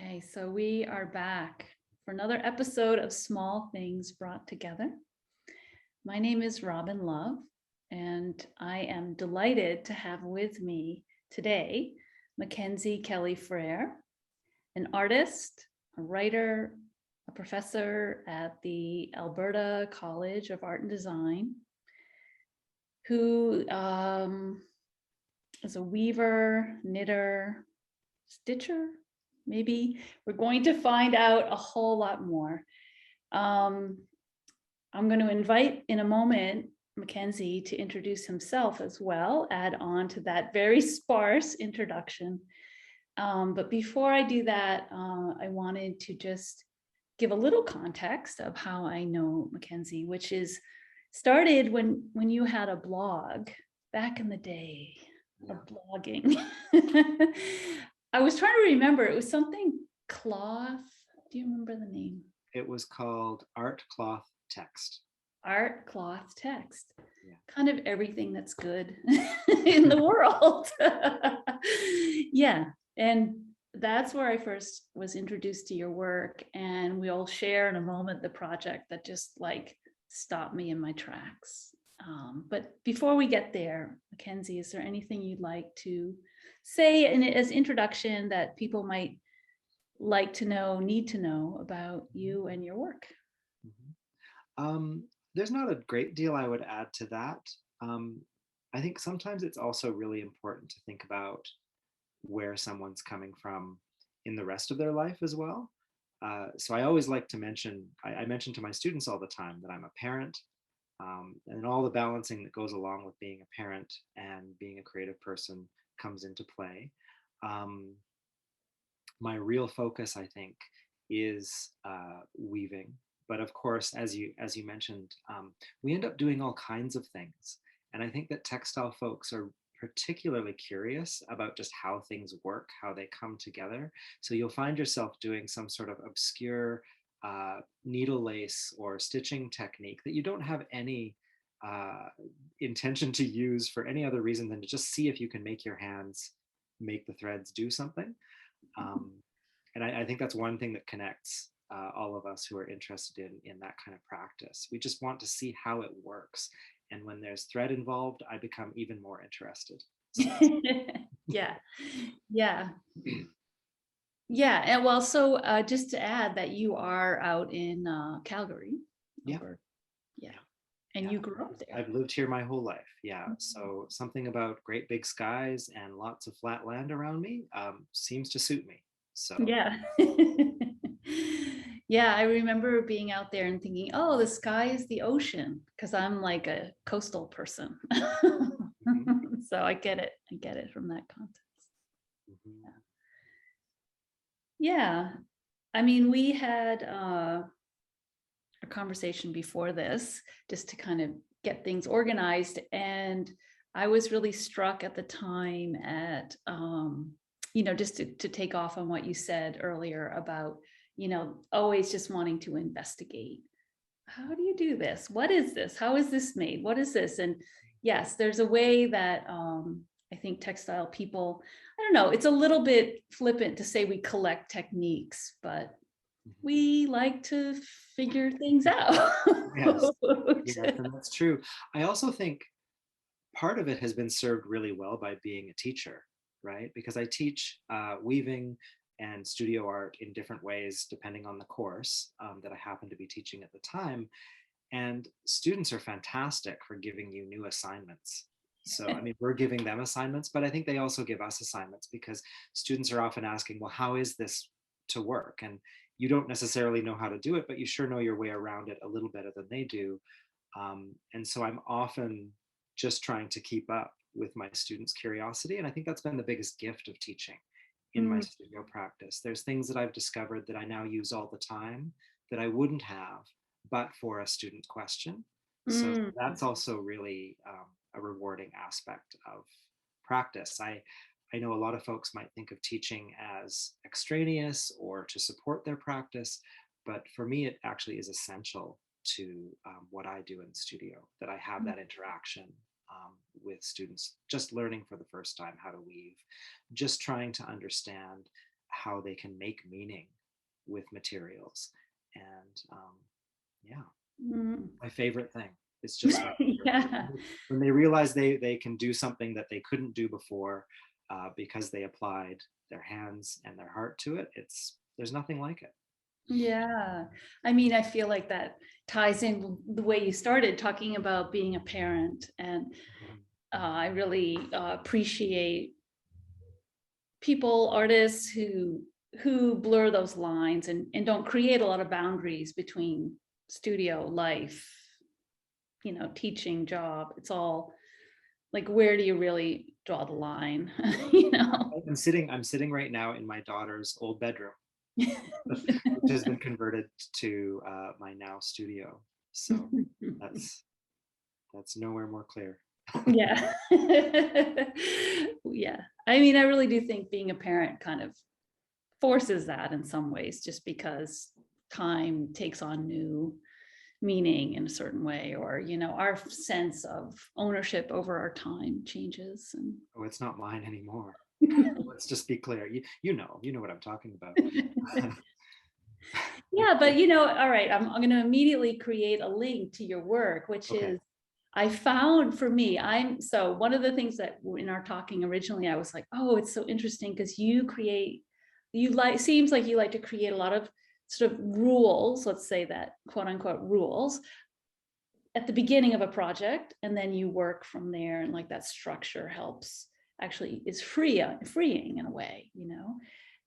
Okay, so we are back for another episode of Small Things Brought Together. My name is Robin Love, and I am delighted to have with me today Mackenzie Kelly Frère, an artist, a writer, a professor at the Alberta College of Art and Design, who is a weaver, knitter, stitcher. Maybe we're going to find out a whole lot more. I'm going to invite in a moment Mackenzie to introduce himself as well, add on to that very sparse introduction. But before I do that, I wanted to just give a little context of how I know Mackenzie, which is started when you had a blog back in the day of blogging. I was trying to remember, it was something cloth. Do you remember the name? It was called Art Cloth Text. Art Cloth Text. Yeah. Kind of everything that's good in the world. Yeah. And that's where I first was introduced to your work. And we'll share in a moment the project that just like stopped me in my tracks. But before we get there, Mackenzie, is there anything you'd like to say as introduction that people might like to know, need to know about you and your work? There's not a great deal I would add to that. I think sometimes it's also really important to think about where someone's coming from in the rest of their life as well. So I always like to mention, I mention to my students all the time that I'm a parent, and all the balancing that goes along with being a parent and being a creative person comes into play. My real focus, I think, is weaving. But of course, as you mentioned, we end up doing all kinds of things. And I think that textile folks are particularly curious about just how things work, how they come together. So you'll find yourself doing some sort of obscure needle lace or stitching technique that you don't have any intention to use for any other reason than to just see if you can make your hands make the threads do something. And I think that's one thing that connects all of us who are interested in that kind of practice. We just want to see how it works. And when there's thread involved, I become even more interested. Yeah. Yeah. And well, so just to add that you are out in Calgary. Yeah. Yeah. And you grew up there. I've lived here my whole life. Yeah. So something about great big skies and lots of flat land around me seems to suit me. So yeah. Yeah, I remember being out there and thinking, oh, the sky is the ocean, because I'm like a coastal person. So I get it from that context. Yeah. I mean, we had a conversation before this just to kind of get things organized. And I was really struck at the time at, just to take off on what you said earlier about, always just wanting to investigate. How do you do this? What is this? How is this made? What is this? And yes, there's a way that I think textile people, I don't know, it's a little bit flippant to say we collect techniques, but we like to figure things out. Yes, and that's true. I also think part of it has been served really well by being a teacher, right? Because I teach weaving and studio art in different ways depending on the course that I happen to be teaching at the time. And students are fantastic for giving you new assignments. So, I mean, we're giving them assignments, but I think they also give us assignments because students are often asking, well, how is this to work? And you don't necessarily know how to do it, but you sure know your way around it a little better than they do. And so I'm often just trying to keep up with my students' curiosity. And I think that's been the biggest gift of teaching in my studio practice. There's things that I've discovered that I now use all the time that I wouldn't have but for a student question. So that's also really a rewarding aspect of practice. I know a lot of folks might think of teaching as extraneous or to support their practice, but for me, it actually is essential to what I do in the studio, that I have that interaction with students, just learning for the first time how to weave, just trying to understand how they can make meaning with materials. And yeah, Mm. my favorite thing. It's just my favorite. Yeah. When they realize they can do something that they couldn't do before because they applied their hands and their heart to it, there's nothing like it. Yeah. I mean, I feel like that ties in the way you started talking about being a parent. And I really appreciate people, artists who blur those lines and don't create a lot of boundaries between studio life, teaching, job. It's all like, where do you really draw the line? I'm sitting right now in my daughter's old bedroom, which has been converted to my now studio. So that's nowhere more clear. Yeah. Yeah. I mean, I really do think being a parent kind of forces that in some ways, just because time takes on new meaning in a certain way, or our sense of ownership over our time changes. And Oh, it's not mine anymore. Let's just be clear. You know what I'm talking about. yeah, but all right, I'm going to immediately create a link to your work, which Okay. is, I found for me, so one of the things that in our talking originally, I was like, oh, it's so interesting because seems like you like to create a lot of sort of rules, let's say that, quote unquote, rules at the beginning of a project, and then you work from there, and like that structure helps, actually is freeing in a way,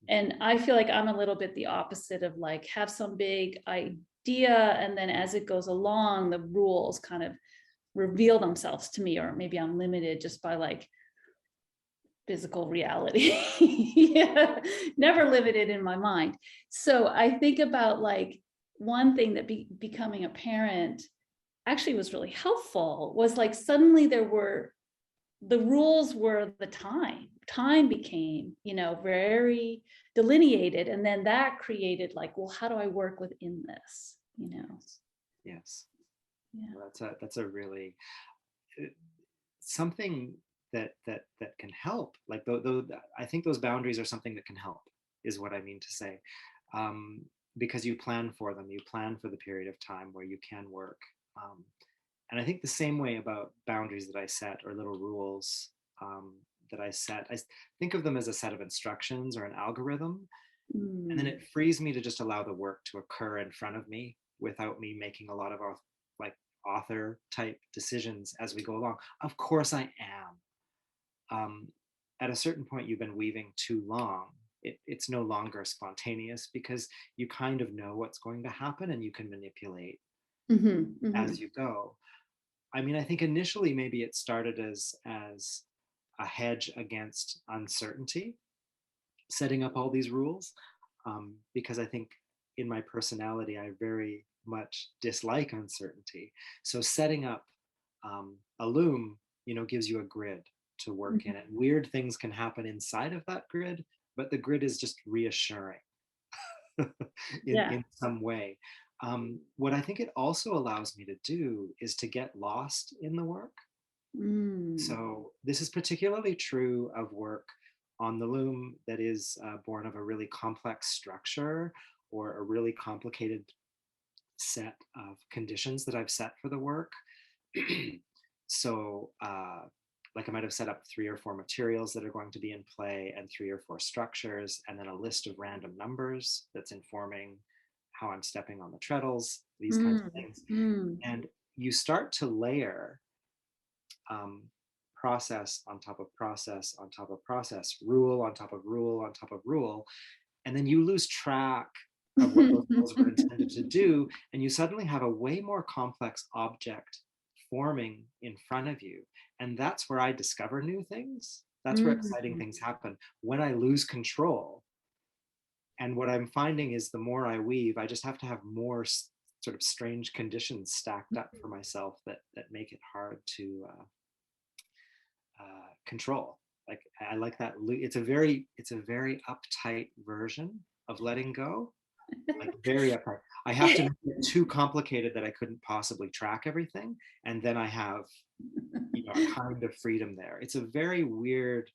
and I feel like I'm a little bit the opposite of like, have some big idea, and then as it goes along, the rules kind of reveal themselves to me, or maybe I'm limited just by like physical reality. Yeah, never limited in my mind. So I think about like, one thing that becoming a parent actually was really helpful was like, suddenly the rules were the time became very delineated, and then that created like, well, how do I work within this? Yes. Yeah. Well, that's a really something that can help. Like I think those boundaries are something that can help, is what I mean to say, because you plan for them. You plan for the period of time where you can work. And I think the same way about boundaries that I set, or little rules that I set. I think of them as a set of instructions or an algorithm, and then it frees me to just allow the work to occur in front of me without me making a lot of like author type decisions as we go along. Of course I am. At a certain point, you've been weaving too long. It's no longer spontaneous, because you kind of know what's going to happen and you can manipulate as you go. I mean, I think initially maybe it started as a hedge against uncertainty, setting up all these rules, because I think in my personality, I very much dislike uncertainty. So setting up a loom, gives you a grid to work in, and weird things can happen inside of that grid, but the grid is just reassuring in some way. What I think it also allows me to do is to get lost in the work. So this is particularly true of work on the loom that is born of a really complex structure, or a really complicated set of conditions that I've set for the work. So like I might have set up 3 or 4 materials that are going to be in play, and 3 or 4 structures, and then a list of random numbers that's informing how I'm stepping on the treadles, these kinds of things. And you start to layer process on top of process on top of process, rule on top of rule on top of rule, and then you lose track of what those rules were intended to do, and you suddenly have a way more complex object forming in front of you. And that's where I discover new things. That's where exciting things happen, when I lose control. And what I'm finding is, the more I weave, I just have to have more sort of strange conditions stacked up for myself that make it hard to control. Like, I like that. It's a very uptight version of letting go. Like, very uptight. I have to make it too complicated that I couldn't possibly track everything, and then I have a kind of freedom there. It's a very weird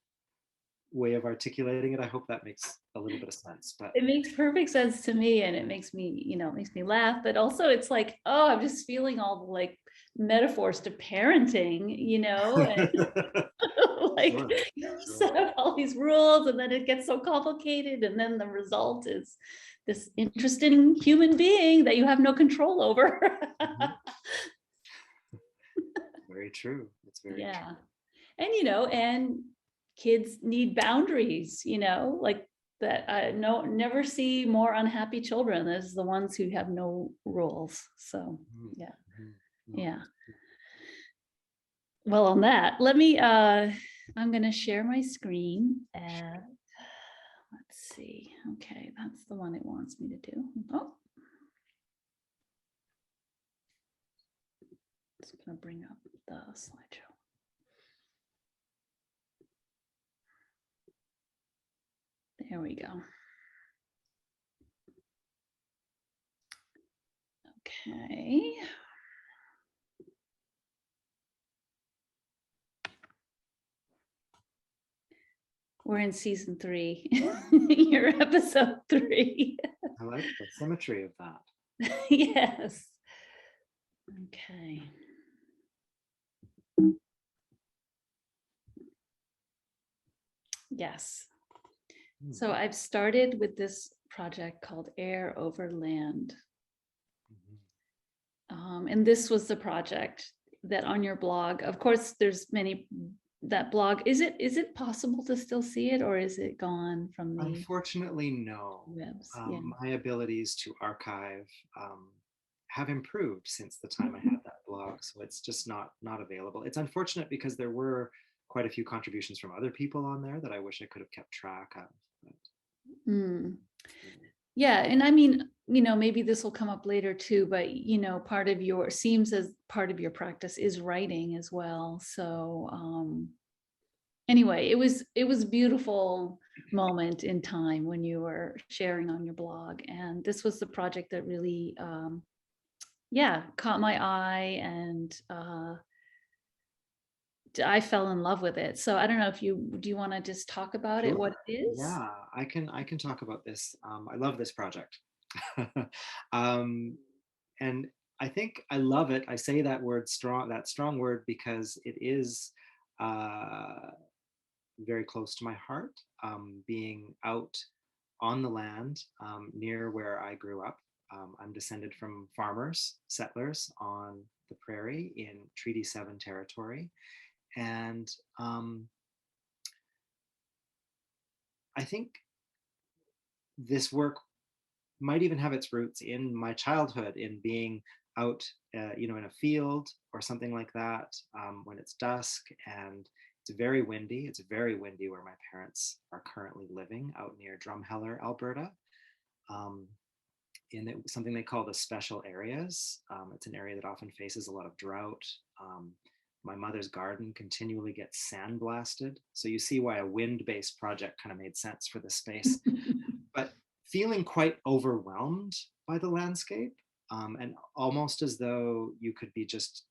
way of articulating it. I hope that makes a little bit of sense. But It makes perfect sense to me, and it makes me, it makes me laugh, but also it's like, oh, I'm just feeling all the like metaphors to parenting, and like Sure, you sure. set up all these rules and then it gets so complicated, and then the result is this interesting human being that you have no control over. Mhm. Very true. It's very Yeah. true. And kids need boundaries, like that. I never see more unhappy children as the ones who have no rules. So Mhm, yeah, mhm. No, yeah. that's true. Well, on that, I'm gonna share my screen and let's see. Okay, that's the one it wants me to do. Oh, it's gonna bring up the slideshow. There we go. Okay. We're in season 3. You're episode 3. I like the symmetry of that. Yes. Okay. Yes. Hmm. So I've started with this project called Air Over Land. And this was the project that on your blog, of course, there's many, that blog, is it possible to still see it, or is it gone from the Unfortunately, no. webs? Yeah. My abilities to archive have improved since the time I had that blog, so it's just not available. It's unfortunate because there were quite a few contributions from other people on there that I wish I could have kept track of. But, Mm. Yeah, and I mean, maybe this will come up later too, but part of your seems as part of your practice is writing as well. So anyway, it was a beautiful moment in time when you were sharing on your blog, and this was the project that really caught my eye, and I fell in love with it. So I don't know if do you want to just talk about it, what sure. it is? Yeah, I can talk about this. I love this project. um, and I think I love it. I say that word strong, that strong word, because it is uh, very close to my heart. Being out on the land near where I grew up. I'm descended from farmers, settlers on the prairie in Treaty 7 territory. And I think this work might even have its roots in my childhood, in being out, in a field or something like that, when it's dusk and it's very windy. It's very windy where my parents are currently living, out near Drumheller, Alberta, in something they call the special areas. It's an area that often faces a lot of drought. My mother's garden continually gets sandblasted. So you see why a wind-based project kind of made sense for this space. But feeling quite overwhelmed by the landscape, and almost as though you could be just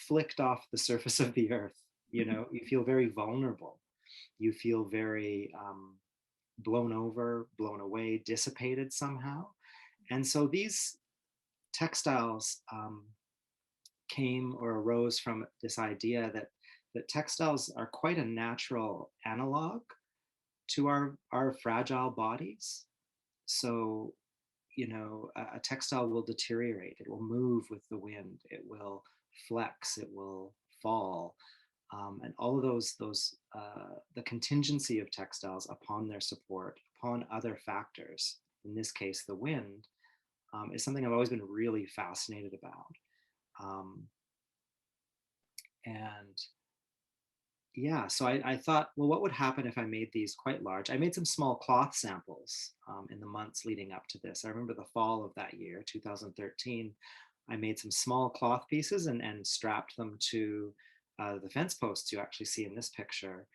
flicked off the surface of the earth. You feel very vulnerable. You feel very blown over, blown away, dissipated somehow. And so these textiles came or arose from this idea that textiles are quite a natural analog to our fragile bodies. So, a textile will deteriorate, it will move with the wind, it will flex, it will fall. And all of the contingency of textiles upon their support, upon other factors, in this case, the wind, is something I've always been really fascinated about. Um, and yeah, so I thought, well, what would happen if I made these quite large? I made some small cloth samples in the months leading up to this. I remember the fall of that year, 2013, I made some small cloth pieces and strapped them to the fence posts you actually see in this picture,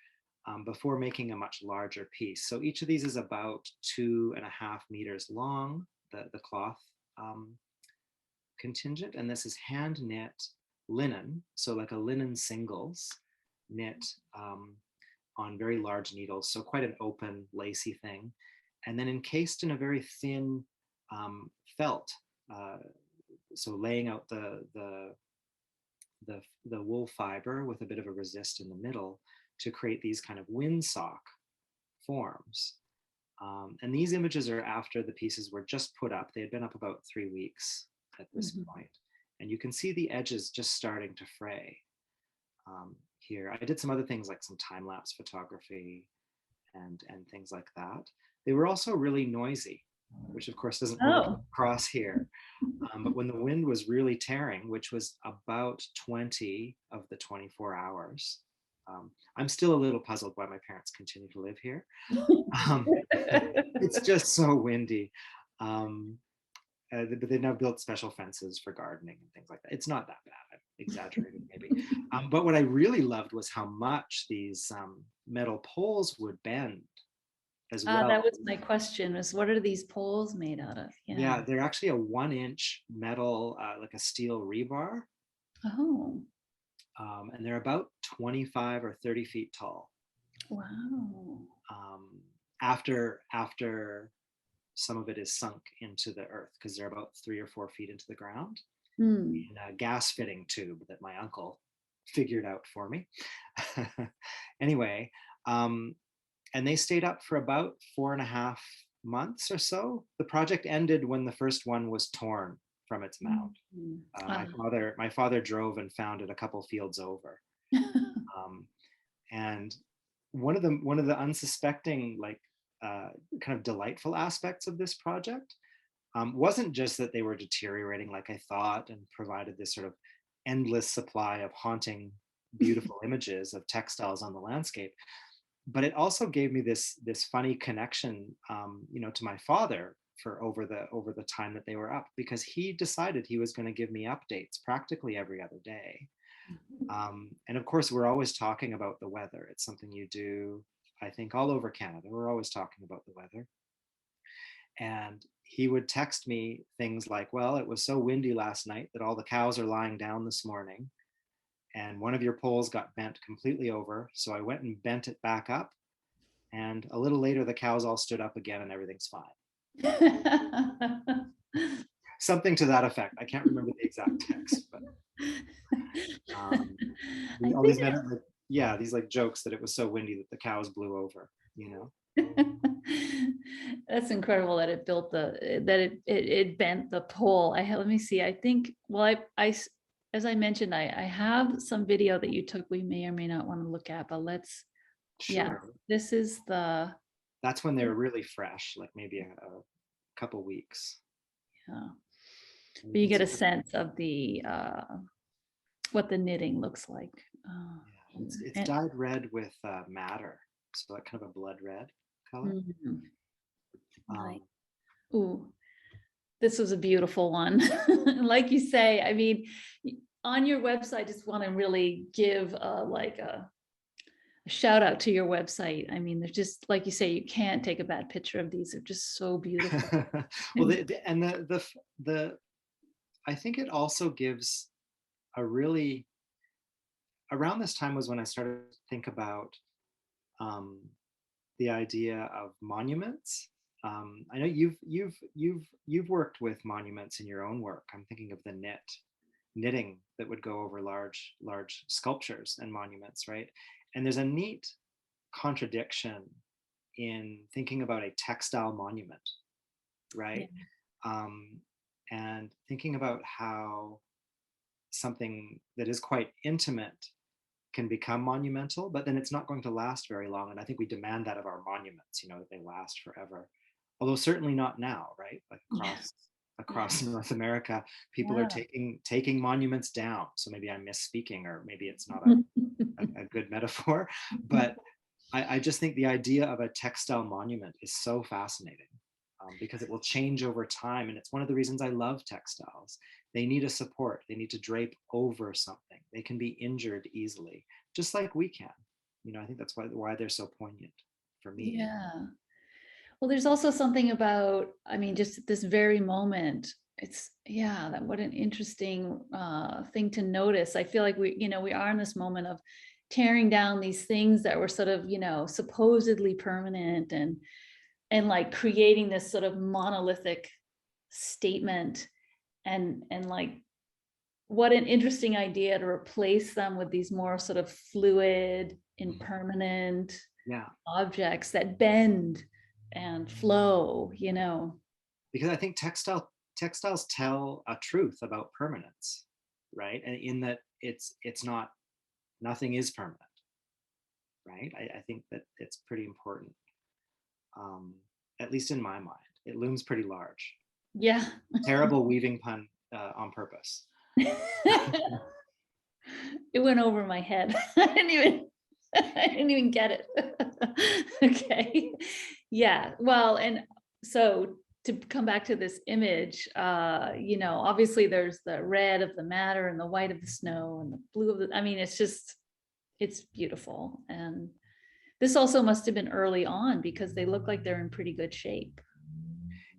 before making a much larger piece. So each of these is about 2.5 meters long, the cloth contingent, and this is hand knit linen, so like a linen singles knit, on very large needles, so quite an open, lacy thing, and then encased in a very thin felt. So laying out the wool fiber with a bit of a resist in the middle to create these kind of windsock forms. And these images are after the pieces were just put up. They had been up about 3 weeks at this point. And you can see the edges just starting to fray here. I did some other things like some time-lapse photography and things like that. They were also really noisy, which of course doesn't really come across here. But when the wind was really tearing, which was about 20 of the 24 hours, I'm still a little puzzled why my parents continue to live here. It's just so windy. But they've now built special fences for gardening and things like that. It's not that bad. I'm exaggerating maybe. But what I really loved was how much these metal poles would bend as well. That was my question, was what are these poles made out of? Yeah, they're actually a 1-inch metal, like a steel rebar. Oh. And they're about 25 or 30 feet tall. Wow. After some of it is sunk into the earth, because they're about 3 or 4 feet into the ground in a gas fitting tube that my uncle figured out for me. Anyway, and they stayed up for about 4.5 months or so. The project ended when the first one was torn from its mount. My father drove and found it a couple fields over. And one of the unsuspecting, like, kind of delightful aspects of this project wasn't just that they were deteriorating like I thought and provided this sort of endless supply of haunting, beautiful images of textiles on the landscape, but it also gave me this funny connection, to my father for over the time that they were up, because he decided he was going to give me updates practically every other day. And of course, we're always talking about the weather. It's something you do, I think, all over Canada. We're always talking about the weather. And he would text me things like, well, it was so windy last night that all the cows are lying down this morning, and one of your poles got bent completely over. So I went and bent it back up. And a little later, the cows all stood up again and everything's fine. Something to that effect. I can't remember the exact text, but these like jokes that it was so windy that the cows blew over, That's incredible that it built it bent the pole. Let me see. I think, well, I as I mentioned, I have some video that you took we may or may not want to look at, but let's, this is that's when they were really fresh, like maybe a couple weeks. Yeah. But you get a sense of the what the knitting looks like. It's dyed red with madder, so that kind of a blood red color. Ooh, this was a beautiful one. Like you say, I mean, on your website, I just want to really give a shout out to your website. I mean, they're just, like you say, you can't take a bad picture of these. They're just so beautiful. Well, I think it also gives a really, around this time was when I started to think about the idea of monuments. I know you've worked with monuments in your own work. I'm thinking of the knitting that would go over large sculptures and monuments, right? And there's a neat contradiction in thinking about a textile monument, right? Yeah. And thinking about how something that is quite intimate can become monumental, but then it's not going to last very long. And I think we demand that of our monuments, that they last forever. Although certainly not now, right? Like across North America, people are taking monuments down. So maybe I'm misspeaking, or maybe it's not a good metaphor, but I just think the idea of a textile monument is so fascinating, because it will change over time. And it's one of the reasons I love textiles. They need a support. They need to drape over something. They can be injured easily, just like we can. I think that's why they're so poignant for me. Yeah. Well, there's also something about, I mean, just at this very moment, what an interesting thing to notice. I feel like we are in this moment of tearing down these things that were sort of, you know, supposedly permanent, and like creating this sort of monolithic statement, and like, what an interesting idea to replace them with these more sort of fluid, impermanent Yeah, objects that bend and flow, you know. because I think textiles tell a truth about permanence, right? And in that it's not, nothing is permanent, right? I think that it's pretty important, at least in my mind. It looms pretty large. Yeah. Terrible weaving pun on purpose. It went over my head. I didn't even get it. Okay. Yeah. Well, and so to come back to this image, you know, obviously there's the red of the madder and the white of the snow and the blue of the, I mean, it's just, it's beautiful. And this also must have been early on, because they look like they're in pretty good shape.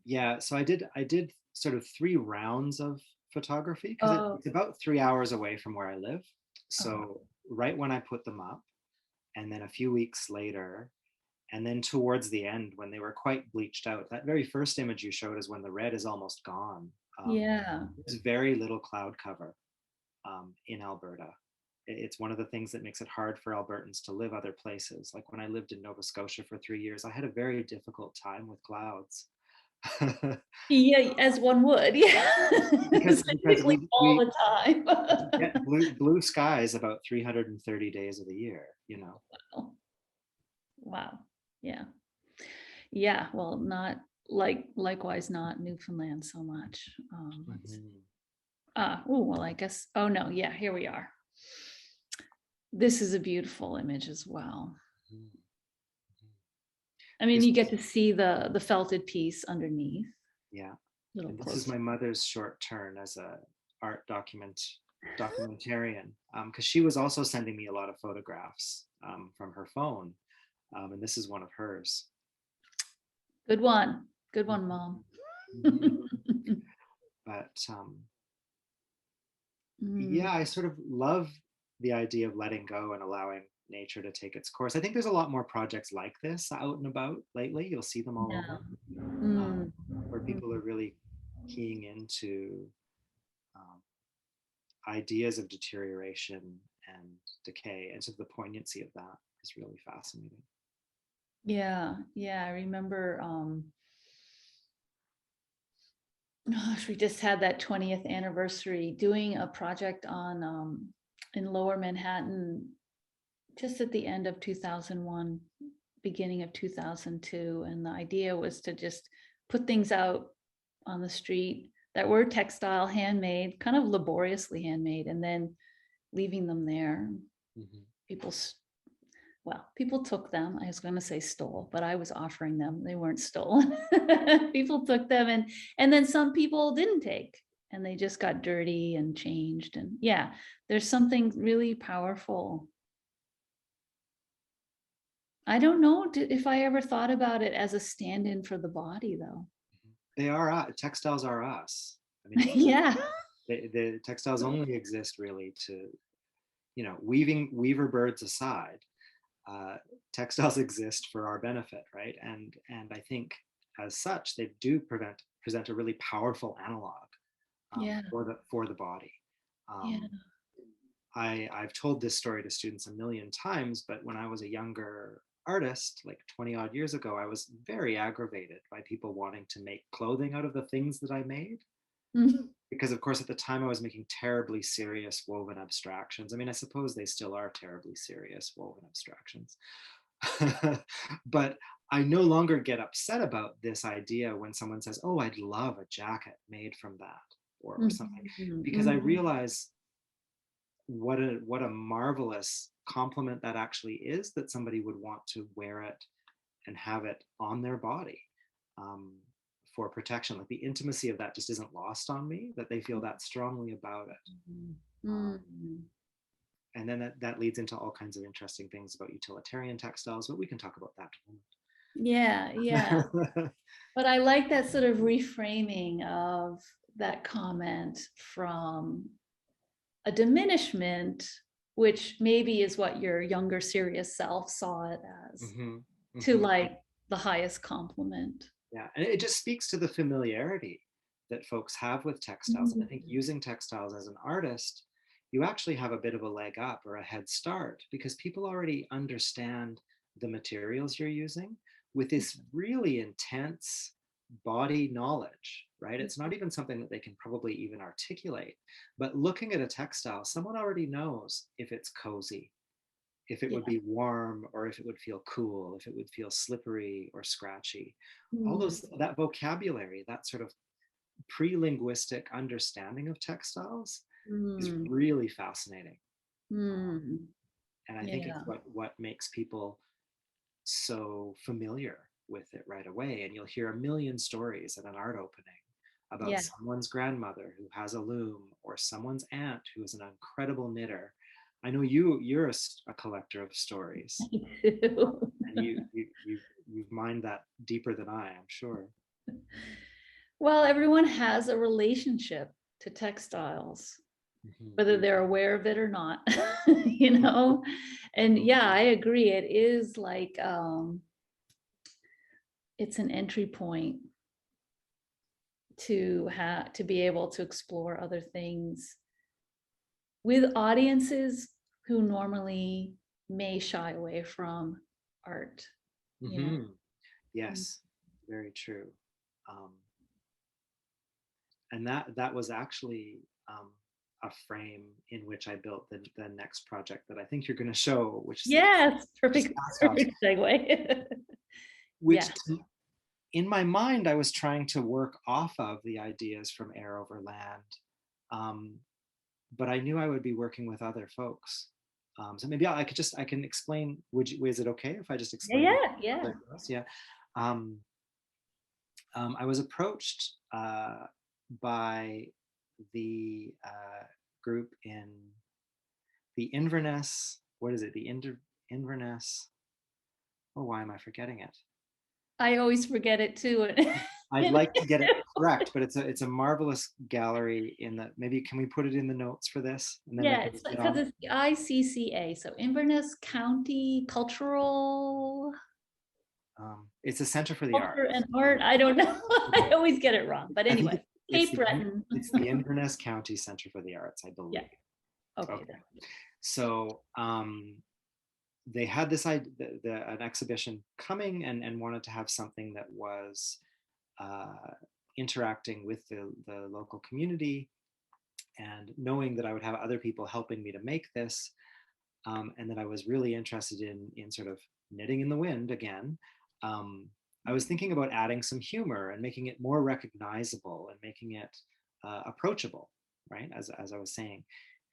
Yeah, so I did sort of 3 rounds of photography, because Oh, it's about 3 hours away from where I live. okay. So right when I put them up, and then a few weeks later, and then towards the end when they were quite bleached out, that very first image you showed is when the red is almost gone. Yeah. There's very little cloud cover in Alberta. It's one of the things that makes it hard for Albertans to live other places. Like when I lived in Nova Scotia for 3 years, I had a very difficult time with clouds. Yeah, as one would. Yeah. because Basically all the time. we get blue skies about 330 days of the year, you know. Wow. Yeah. Yeah. Well, not likewise not Newfoundland so much. Mhm. Oh, well, I guess, oh no, yeah, here we are. This is a beautiful image as well. Mhm. I mean, This you get to see the felted piece underneath. Yeah, Little and this is close. my mother's short turn as a art documentarian, because she was also sending me a lot of photographs from her phone, and this is one of hers. Good one. Good one, Mom. Mhm. But Mm, yeah, I sort of love the idea of letting go and allowing nature to take its course. I think there's a lot more projects like this out and about lately. You'll see them all yeah. over, Mm, where mm. people are really keying into um, ideas of deterioration and decay, and so the poignancy of that is really fascinating. Yeah, yeah. I remember gosh, we just had that 20th anniversary doing a project on in Lower Manhattan just at the end of 2001, beginning of 2002. And the idea was to just put things out on the street that were textile, handmade, kind of laboriously handmade, and then leaving them there. Mhm. People, well, people took them. I was going to say stole, but I was offering them. They weren't stolen. People took them, and then some people didn't take, and they just got dirty and changed. And yeah, there's something really powerful. I don't know if I ever thought about it as a stand-in for the body, though. They are textiles are us. I mean, Yeah. the textiles only exist really to, you know, weaver birds aside, uh, textiles exist for our benefit, right? And I think as such they do present a really powerful analog Yeah. for the body. Yeah. Um, I've told this story to students a million times, but when I was a younger artist, like 20 odd years ago, I was very aggravated by people wanting to make clothing out of the things that I made. Mhm. Because, of course, at the time I was making terribly serious woven abstractions. I mean, I suppose they still are terribly serious woven abstractions. But I no longer get upset about this idea when someone says, "Oh, I'd love a jacket made from that," or something, because I Mhm. realize what a marvelous compliment that actually is, that somebody would want to wear it and have it on their body um, for protection. Like the intimacy of that just isn't lost on me, that they feel that strongly about it. Um, Mhm. and then that leads into all kinds of interesting things about utilitarian textiles, but we can talk about that Yeah, yeah. in a moment. But I like that sort of reframing of that comment from a diminishment which maybe is what your younger serious self saw it as, Mhm, to mhm. like the highest compliment. Yeah, and it just speaks to the familiarity that folks have with textiles. And I think Mm. using textiles as an artist, you actually have a bit of a leg up or a head start because people already understand the materials you're using with this really intense body knowledge, right? It's not even something that they can probably even articulate. But looking at a textile, someone already knows if it's cozy, if it Yeah. would be warm or if it would feel cool, if it would feel slippery or scratchy. All Mm. those, that vocabulary, that sort of pre-linguistic understanding of textiles is Mm. really fascinating. Mm. And I think it's Yeah. what makes people so familiar with it right away. And you'll hear a million stories at an art opening about Yeah. someone's grandmother who has a loom or someone's aunt who is an incredible knitter. I know you're a collector of stories, and you mind that deeper than I'm sure. Well, everyone has a relationship to textiles, Mhm. whether they're aware of it or not, you know? And yeah, I agree. It is like, it's an entry point to be able to explore other things with audiences who normally may shy away from art, you know? Mhm. Yes, very true. Um, and that was actually a frame in which I built the next project that I think you're going to show, which is Yes, just perfect, cast offs, perfect segue. which Yeah. in my mind I was trying to work off of the ideas from Air Over Land, um, but I knew I would be working with other folks. So maybe I can explain. Is it okay if I just Yeah, explain yeah, yeah. what yeah. Um, I was approached by the group in the Inverness. What is it? Inverness. Oh, why am I forgetting it? I always forget it too. I'd like to get it correct, but it's a marvelous gallery. In the maybe can we put it in the notes for this, and then we Yeah, can it's get because on. it's the ICCA, so Inverness County Cultural It's a Center for the Culture and Arts. Art. I don't know. I Okay. always get it wrong, but I think anyway, Cape Breton. it's the Inverness County Center for the Arts, I Yeah. believe. Okay. Okay, so they had this an exhibition coming and wanted to have something that was uh, interacting with the local community, and knowing that I would have other people helping me to make this, and that I was really interested in sort of knitting in the wind again. I was thinking about adding some humor and making it more recognizable and making it approachable, right? As I was saying.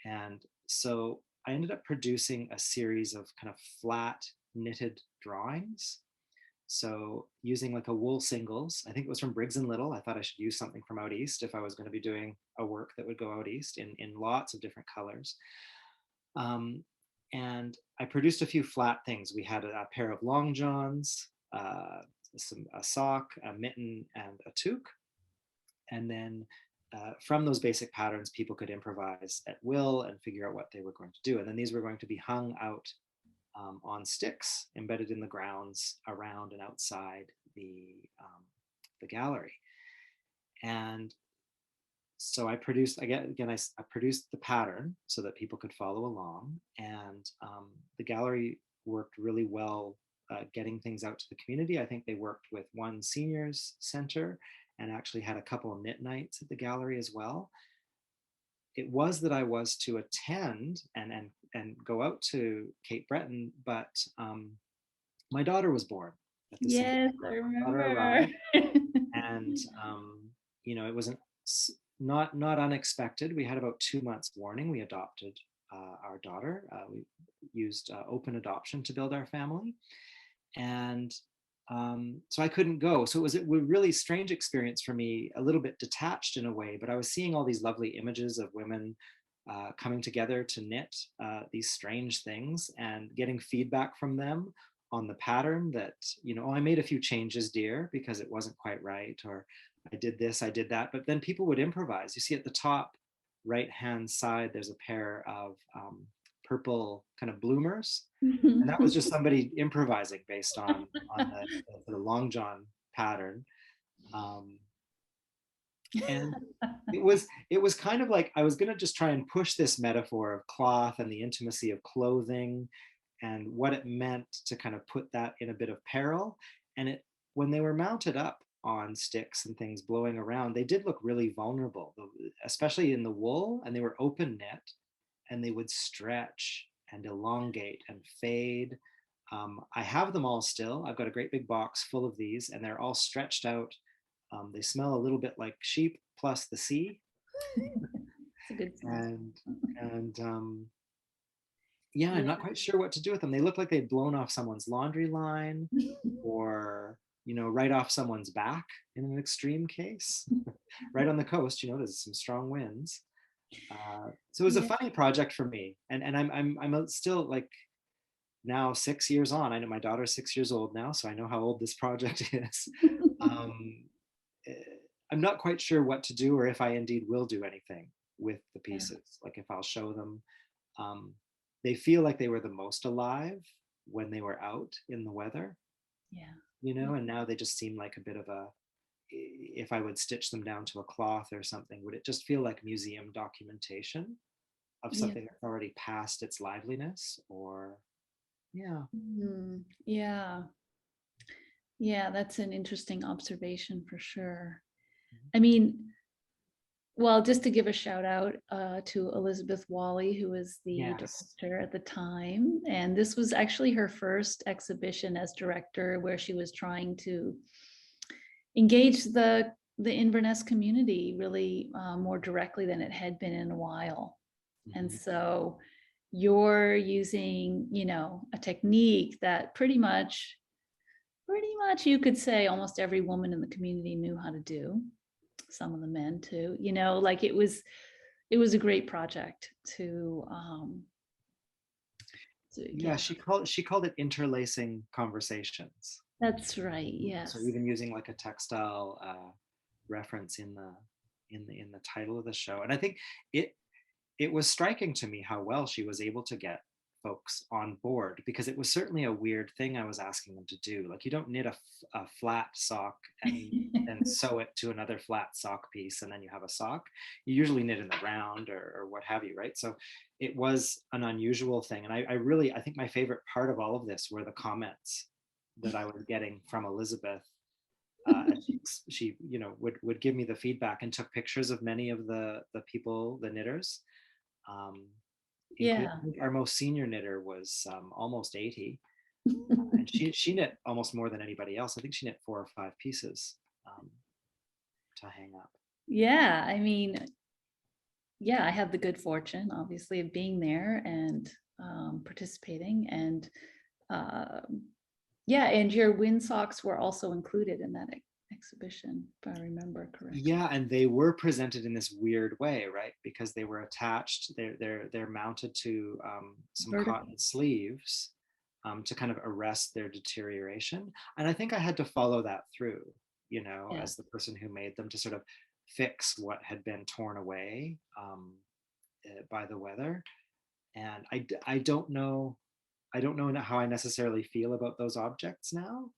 And so I ended up producing a series of kind of flat knitted drawings. So using like a wool singles, I think it was from Briggs and Little. I thought I should use something from out east if I was going to be doing a work that would go out east in lots of different colors. Um, and I produced a few flat things. We had a pair of long johns, a sock, a mitten, and a toque. And then from those basic patterns, people could improvise at will and figure out what they were going to do. And then these were going to be hung out on sticks embedded in the grounds around and outside the gallery. And so I produced I produced the pattern so that people could follow along, and the gallery worked really well getting things out to the community. I think they worked with one seniors center and actually had a couple of knit nights at the gallery as well. It was that I was to attend and go out to Cape Breton, but my daughter was born at the same Yes, I time. My daughter remember. arrived, and it was not unexpected. We had about 2 months warning. We adopted our daughter. We used open adoption to build our family, and so I couldn't go. So it was a really strange experience for me, a little bit detached in a way. But I was seeing all these lovely images of women coming together to knit these strange things and getting feedback from them on the pattern that, oh, I made a few changes, dear, because it wasn't quite right, or I did this, I did that. But then people would improvise. You see at the top right hand side, there's a pair of purple kind of bloomers. And that was just somebody improvising based on the long john pattern. And it was kind of like I was going to just try and push this metaphor of cloth and the intimacy of clothing and what it meant to kind of put that in a bit of peril. And it, when they were mounted up on sticks and things blowing around, they did look really vulnerable, especially in the wool, and they were open knit and they would stretch and elongate and fade. I have them all still. I've got a great big box full of these, and they're all stretched out. They smell a little bit like sheep plus the sea. It's a good smell. And yeah, I'm not quite sure what to do with them. They look like they'd blown off someone's laundry line, or right off someone's back in an extreme case. Right on the coast, there's some strong winds. So it was a funny project for me, and I'm still like now 6 years on. I know my daughter's 6 years old now, so I know how old this project is. I'm not quite sure what to do, or if I indeed will do anything with the pieces. Like if I'll show them. They feel like they were the most alive when they were out in the weather. And now they just seem like a bit of a, if I would stitch them down to a cloth or something, would it just feel like museum documentation of something that's already past its liveliness? Or that's an interesting observation for sure. I mean, well, just to give a shout out to Elizabeth Whalley, who was the director at the time. And this was actually her first exhibition as director, where she was trying to engage the Inverness community really more directly than it had been in a while. And so you're using, a technique that pretty much you could say almost every woman in the community knew how to do. Some of the men too, like it was a great project to she called it interlacing conversations. That's right. Yes. So even using like a textile reference in the title of the show. And I think it was striking to me how well she was able to get folks on board, because it was certainly a weird thing I was asking them to do. Like, you don't knit a flat sock and sew it to another flat sock piece and then you have a sock. You usually knit in the round or what have you, right? So it was an unusual thing. And I think my favorite part of all of this were the comments that I was getting from Elizabeth. She would give me the feedback and took pictures of many of the people, the knitters. Our most senior knitter was almost 80, and she knit almost more than anybody else. I think she knit 4 or 5 pieces to hang up. I mean, I had the good fortune, obviously, of being there and participating, and and your wind socks were also included in that exhibition, if I remember correctly. And they were presented in this weird way, right? Because they were attached. They're mounted to some cotton sleeves to kind of arrest their deterioration. And I think I had to follow that through, as the person who made them, to sort of fix what had been torn away by the weather. And I don't know how I necessarily feel about those objects now.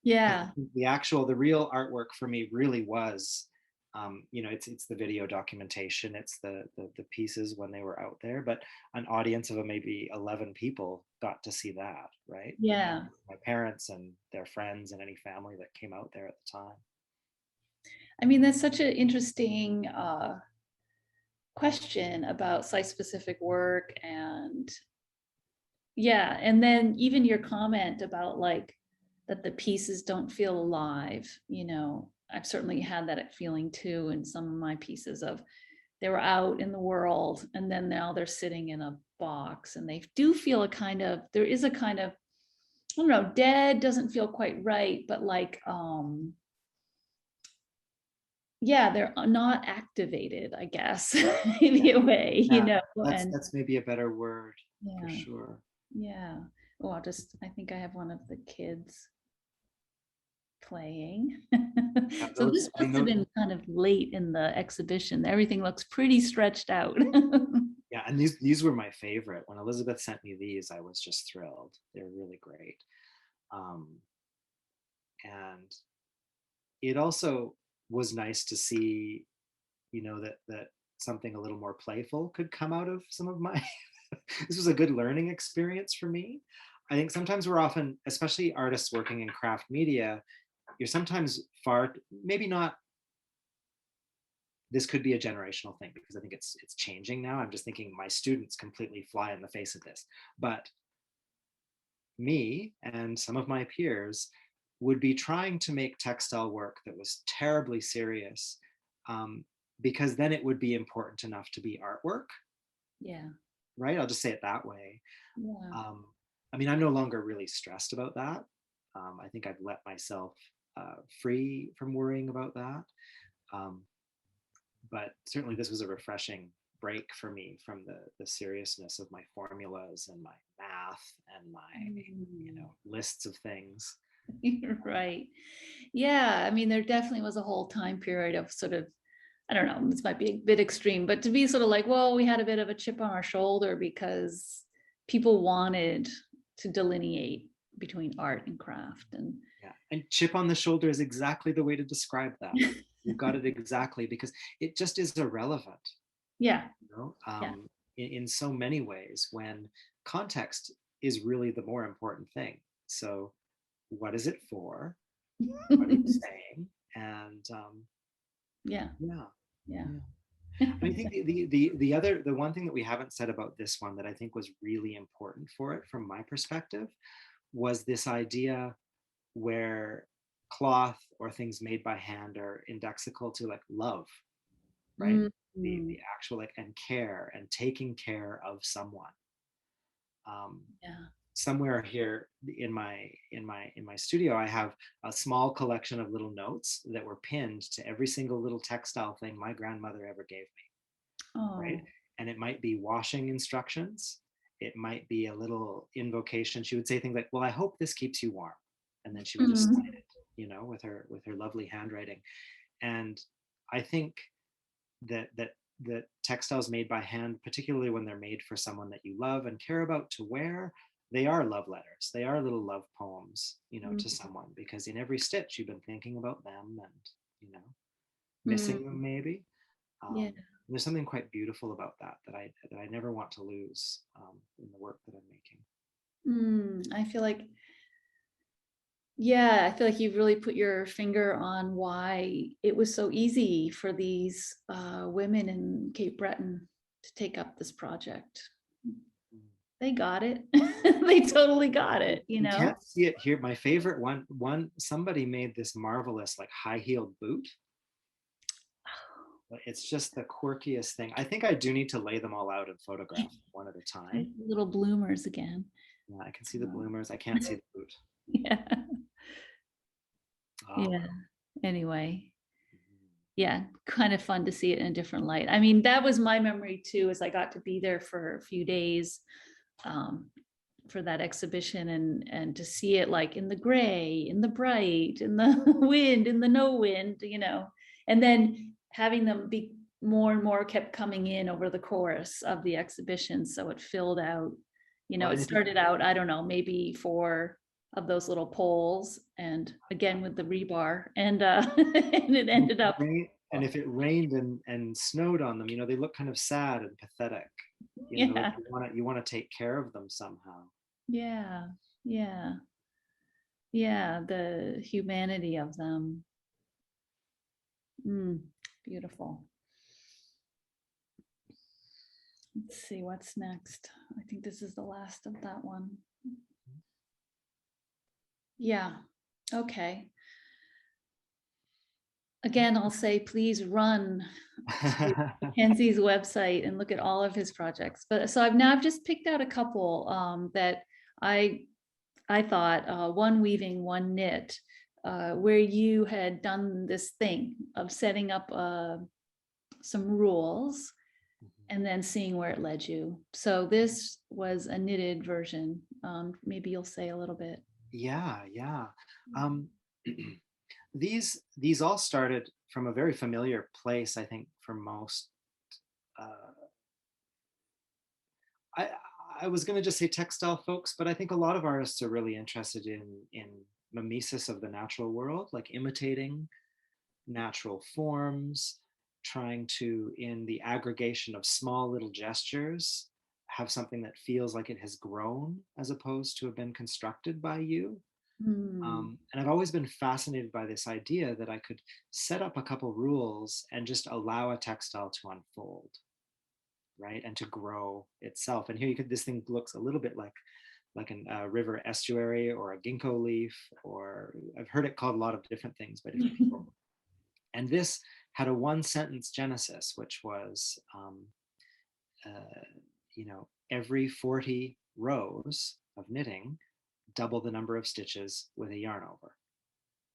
The real artwork for me really was, it's the video documentation, it's the pieces when they were out there, but an audience of maybe 11 people got to see that, right? My parents and their friends and any family that came out there at the time. I mean, that's such an interesting question about site-specific work, and then even your comment about like that the pieces don't feel alive. I've certainly had that feeling too in some of my pieces of they were out in the world and then now they're sitting in a box, and they do feel there is a kind of, I don't know, dead doesn't feel quite right, but like they're not activated, I guess, in a way, That's maybe a better word, for sure. Well, I think I have one of the kids playing. So this must have been kind of late in the exhibition. Everything looks pretty stretched out. Yeah, and these were my favorite. When Elizabeth sent me these, I was just thrilled. They're really great. Um, and it also was nice to see, that something a little more playful could come out of some of my this was a good learning experience for me. I think sometimes we're often, especially artists working in craft media, you're sometimes far, maybe not, this could be a generational thing because I think it's changing now. I'm just thinking my students completely fly in the face of this. But me and some of my peers would be trying to make textile work that was terribly serious, because then it would be important enough to be artwork, Yeah. right? I'll just say it that way. Yeah. I mean, I'm no longer really stressed about that. I think I've let myself free from worrying about that. Um, but certainly this was a refreshing break for me from the seriousness of my formulas and my math and my lists of things. Right. Yeah. I mean, there definitely was a whole time period of sort of, I don't know, this might be a bit extreme, but to be sort of like, well, we had a bit of a chip on our shoulder because people wanted to delineate between art and craft. And Yeah, and chip on the shoulder is exactly the way to describe that. You've got it exactly, because it just is irrelevant, yeah, yeah. in so many ways, when context is really the more important thing. So what is it for? What are you saying? And Yeah. yeah, Yeah. yeah. I mean, I think the one thing that we haven't said about this one that I think was really important for it from my perspective was this idea where cloth or things made by hand are indexical to like love, right? The actual like, and care and taking care of someone. Yeah. Somewhere here in my studio, I have a small collection of little notes that were pinned to every single little textile thing my grandmother ever gave me, right? Oh. And it might be washing instructions, it might be a little invocation. She would say things like, well, I hope this keeps you warm, and then she would just sign it, with her lovely handwriting. And I think that textiles made by hand, particularly when they're made for someone that you love and care about to wear, they are love letters. They are little love poems, to someone, because in every stitch you've been thinking about them and, missing them maybe. Yeah. There's something quite beautiful about that I never want to lose, in the work that I'm making. I feel like, yeah, I feel like you've really put your finger on why it was so easy for these women in Cape Breton to take up this project. They got it. They totally got it, You can't see it here. My favorite one, somebody made this marvelous like high-heeled boot. It's just the quirkiest thing. I think I do need to lay them all out and photograph one at a time. Little bloomers again. Yeah, I can see the bloomers. I can't see the boot. Yeah. Oh, Yeah. well. Anyway. Yeah, kind of fun to see it in a different light. I mean, that was my memory too, as I got to be there for a few days for that exhibition, and to see it like in the gray, in the bright, in the wind, in the no wind, and then having them be more and more kept coming in over the course of the exhibition. So it filled out, it started out, I don't know, maybe 4 of those little poles, and again with the rebar, and and it ended up. And if it rained and snowed on them, they look kind of sad and pathetic. Yeah. You want to take care of them somehow. Yeah. Yeah. Yeah. The humanity of them. Beautiful. Let's see what's next. I think this is the last of that one. Yeah. Okay. Again, I'll say, please run to Mackenzie's website and look at all of his projects. But so I've just picked out a couple that I thought, one weaving, one knit, where you had done this thing of setting up some rules and then seeing where it led you. So this was a knitted version. Maybe you'll say a little bit. Yeah. These all started from a very familiar place, I think, for most I I was going to just say textile folks, but I think a lot of artists are really interested in mimesis of the natural world, like imitating natural forms, trying to, in the aggregation of small little gestures, have something that feels like it has grown as opposed to have been constructed by you. Hmm. And I've always been fascinated by this idea that I could set up a couple rules and just allow a textile to unfold, right, and to grow itself. And here you could, this thing looks a little bit like a river estuary or a ginkgo leaf, or I've heard it called a lot of different things by different people. And this had a one sentence genesis, which was, uh, every 40 rows of knitting, double the number of stitches with a yarn over.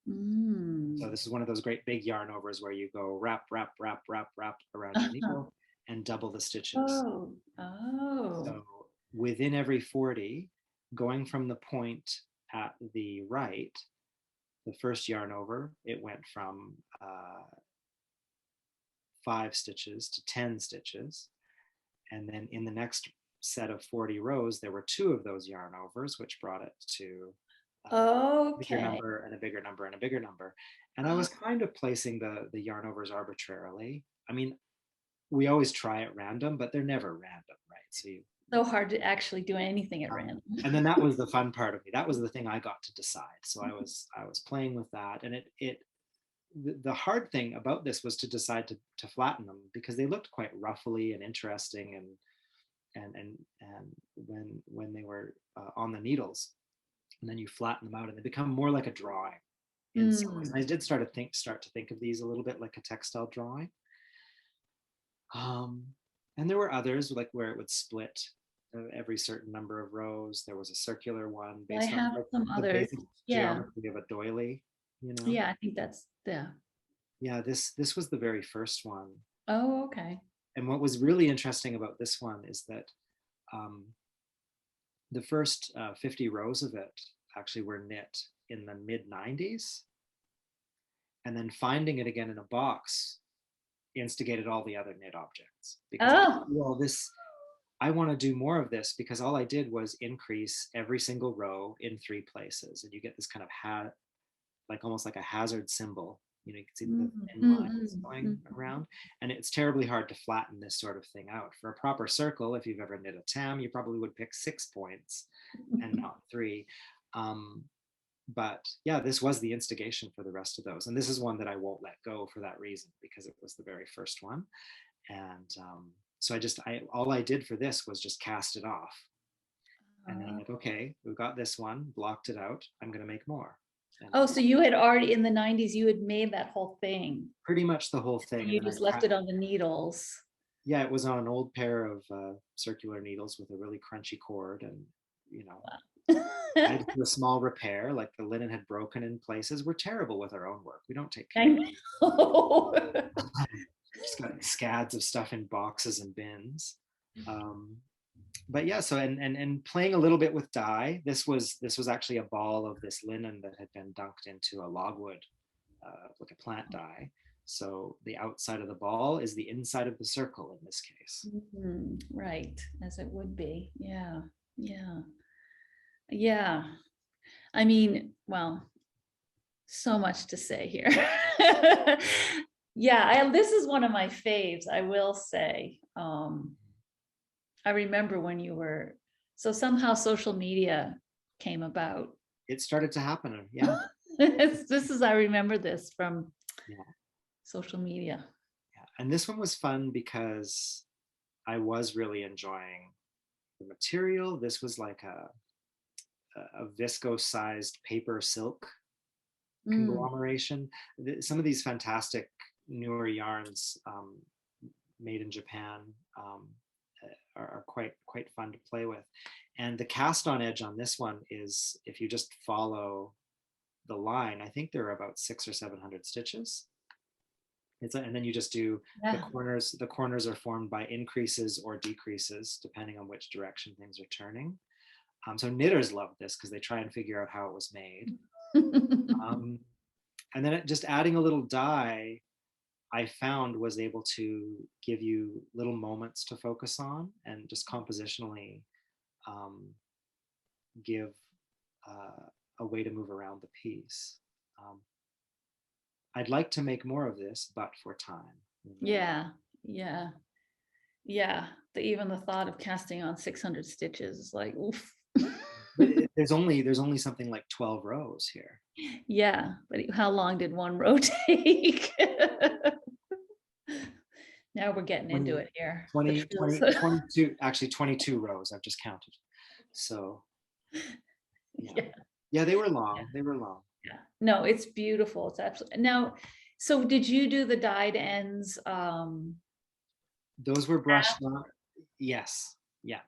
So Mm. this is one of those great big yarn overs where you go wrap, wrap, wrap, wrap, wrap around your needle and double the stitches. Oh, oh. So within every 40, going from the point at the right, the first yarn over, it went from 5 stitches to 10 stitches. And then in the next set of 40 rows, there were 2 of those yarn overs, which brought it to a bigger Okay. number and a bigger number and a bigger number. And I was kind of placing the yarn overs arbitrarily. I mean, we always try at random, but they're never random, right? So you, So hard to actually do anything at random. and then that was the fun part of me. That was the thing I got to decide. So I was playing with that, and the hard thing about this was to decide to flatten them, because they looked quite ruffly and interesting, and when they were on the needles, and then you flatten them out and they become more like a drawing in some ways. Mm. And I did start to think of these a little bit like a textile drawing. And there were others like where it would split every certain number of rows. There was a circular one I based on have some the others. basic Yeah. geometry of a doily, you know? Yeah, I think that's, yeah. Yeah, this was the very first one. Oh, okay. And what was really interesting about this one is that um, the first 50 rows of it actually were knit in the mid 90s. And then finding it again in a box instigated all the other knit objects, because I Oh, well, this, I want to do more of this, because all I did was increase every single row in 3 places, and you get this kind of like almost like a hazard symbol. You know, you can see the mm, thin mm, lines going mm. around, and it's terribly hard to flatten this sort of thing out. For a proper circle, if you've ever knit a tam, you probably would pick 6 points and not 3. But yeah, this was the instigation for the rest of those, and this is one that I won't let go for that reason, because it was the very first one. And so I all I did for this was just cast it off, and then I'm like, okay, we've got this one, blocked it out, I'm going to make more. And Oh, so you had already in the 90s, you had made that whole thing. pretty much the whole thing. You And then just left it on the needles. yeah, it was on an old pair of circular needles with a really crunchy cord, and you know, I had to do a small repair, like the linen had broken in places. We're terrible with our own work. We don't take care. I know. Just got scads of stuff in boxes and bins. But yeah, so and playing a little bit with dye. This was actually a ball of this linen that had been dunked into a logwood, like a plant dye. So the outside of the ball is the inside of the circle in this case. Right, as it would be. Yeah, yeah, yeah. I mean, well, so much to say here. Yeah, this is one of my faves, I will say. I remember when you were, so somehow social media came about. It started to happen. Yeah. I remember this from Yeah. social media. Yeah. And this one was fun because I was really enjoying the material. This was like a viscose-sized paper silk conglomeration. Some of these fantastic newer yarns made in Japan are quite fun to play with. And the cast on edge on this one is, if you just follow the line, I think there are about 600 or 700 stitches. And then you just do the corners. The corners are formed by increases or decreases depending on which direction things are turning. So knitters love this because they try and figure out how it was made. And then just adding a little dye I found was able to give you little moments to focus on and just compositionally um, give a way to move around the piece. Um, I'd like to make more of this, but for time. Yeah, yeah, yeah. Even the thought of casting on 600 stitches is like, oof. But there's only something like 12 rows here. Yeah, but how long did one row take? Now we're getting into 20, it here. 20, 22, actually 22 rows. I've just counted. So yeah, Yeah, yeah, they were long. They were long. yeah. No, it's beautiful. It's absolutely now. So did you do the dyed ends? Those were brushed on. Yes, yeah.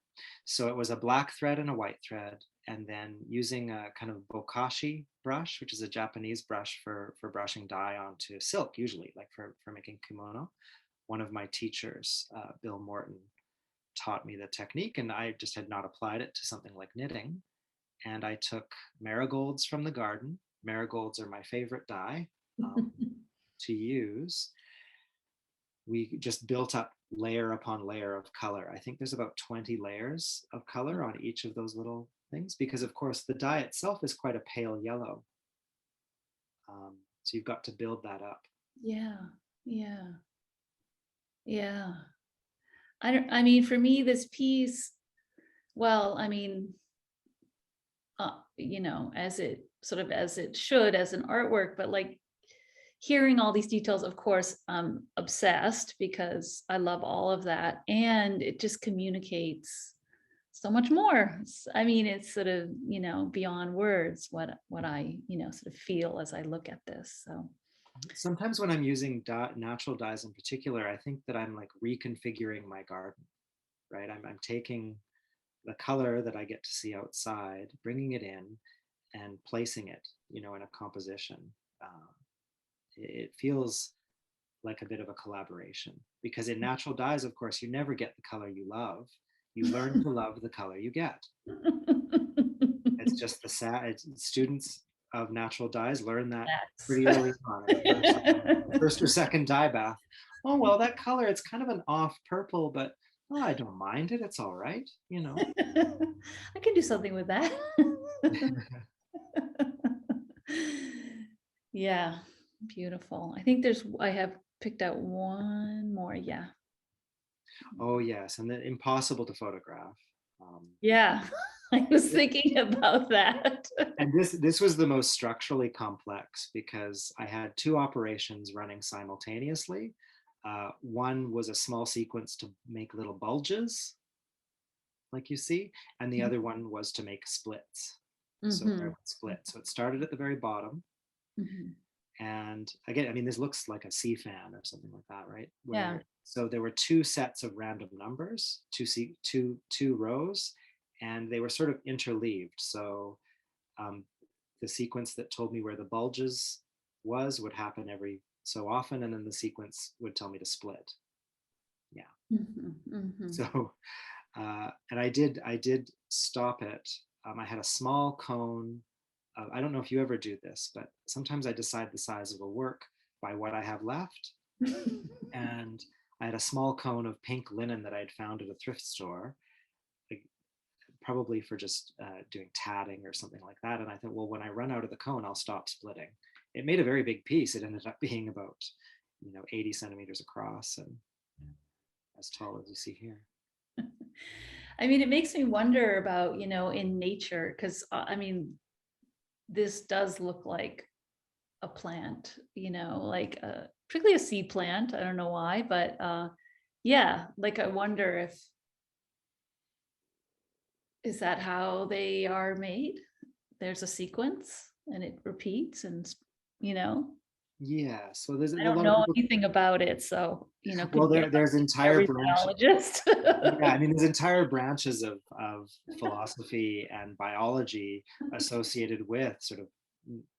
So it was a black thread and a white thread, and then using a kind of bokashi brush, which is a Japanese brush for brushing dye onto silk, usually like for making kimono. One of my teachers, Bill Morton, taught me the technique, and I just had not applied it to something like knitting. And I took marigolds from the garden. Marigolds are my favorite dye to use. We just built up layer upon layer of color. I think there's about 20 layers of color on each of those little things, because of course the dye itself is quite a pale yellow. So you've got to build that up. Yeah, yeah, yeah. I mean, for me, this piece, well, I mean, you know, as it sort of as it should as an artwork, but like hearing all these details, of course, I'm obsessed because I love all of that. And it just communicates so much more. I mean, it's sort of, you know, beyond words what I, you know, sort of feel as I look at this. So Sometimes when I'm using natural dyes in particular, I think that I'm like reconfiguring my garden, right? I'm taking the color that I get to see outside, bringing it in and placing it, you know, in a composition. It feels like a bit of a collaboration, because in natural dyes, of course, you never get the color you love. You learn to love the color you get. It's just the sad students of natural dyes learn that pretty early on in the first or second dye bath. Oh, well, that color, it's kind of an off purple, but oh, I don't mind it. It's all right, you know. I can do something with that. Yeah, beautiful. I think I have picked out one more. Yeah. Oh, yes, and then impossible to photograph. Yeah, I was thinking about that. And this was the most structurally complex, because I had two operations running simultaneously. One was a small sequence to make little bulges, like you see, and the other one was to make splits. So where it would split. So it started at the very bottom. And again, I mean, this looks like a sea fan or something like that, right? Yeah. So there were two sets of random numbers, two rows, and they were sort of interleaved. So the sequence that told me where the bulges would happen every so often, and then the sequence would tell me to split. Yeah. So, and I did stop it. I had a small cone. I don't know if you ever do this, but sometimes I decide the size of a work by what I have left. And I had a small cone of pink linen that I had found at a thrift store, like, probably for just doing tatting or something like that. And I thought, well, when I run out of the cone, I'll stop splitting. It made a very big piece. It ended up being about, 80 centimeters across and as tall as you see here. I mean, it makes me wonder about, you know, in nature, because I mean, this does look like a plant, you know, like particularly a seed plant. I don't know why, but yeah, like I wonder if is that how they are made? There's a sequence and it repeats, and you know. Yeah, so there's a I don't lot of know people. anything about it, so you know, Well, could get there's entire every branches. biologist. Yeah, I mean, there's entire branches of philosophy and biology associated with sort of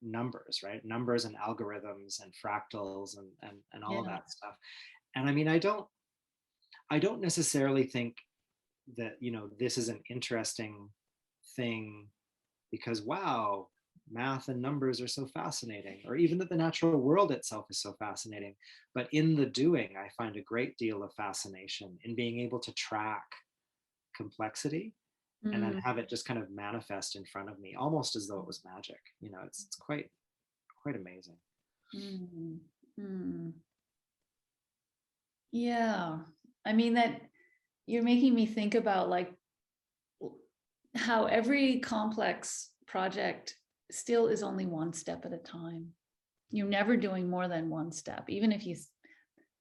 numbers, right? Numbers and algorithms and fractals and all of Yeah. that stuff. And I mean, I don't necessarily think that, this is an interesting thing because, wow, math and numbers are so fascinating, or even that the natural world itself is so fascinating. But in the doing, I find a great deal of fascination in being able to track complexity and then Mm, have it just kind of manifest in front of me, almost as though it was magic. You know, it's quite amazing. mm, mm. Yeah. I mean, that you're making me think about like how every complex project still is only one step at a time. You're never doing more than one step, even if you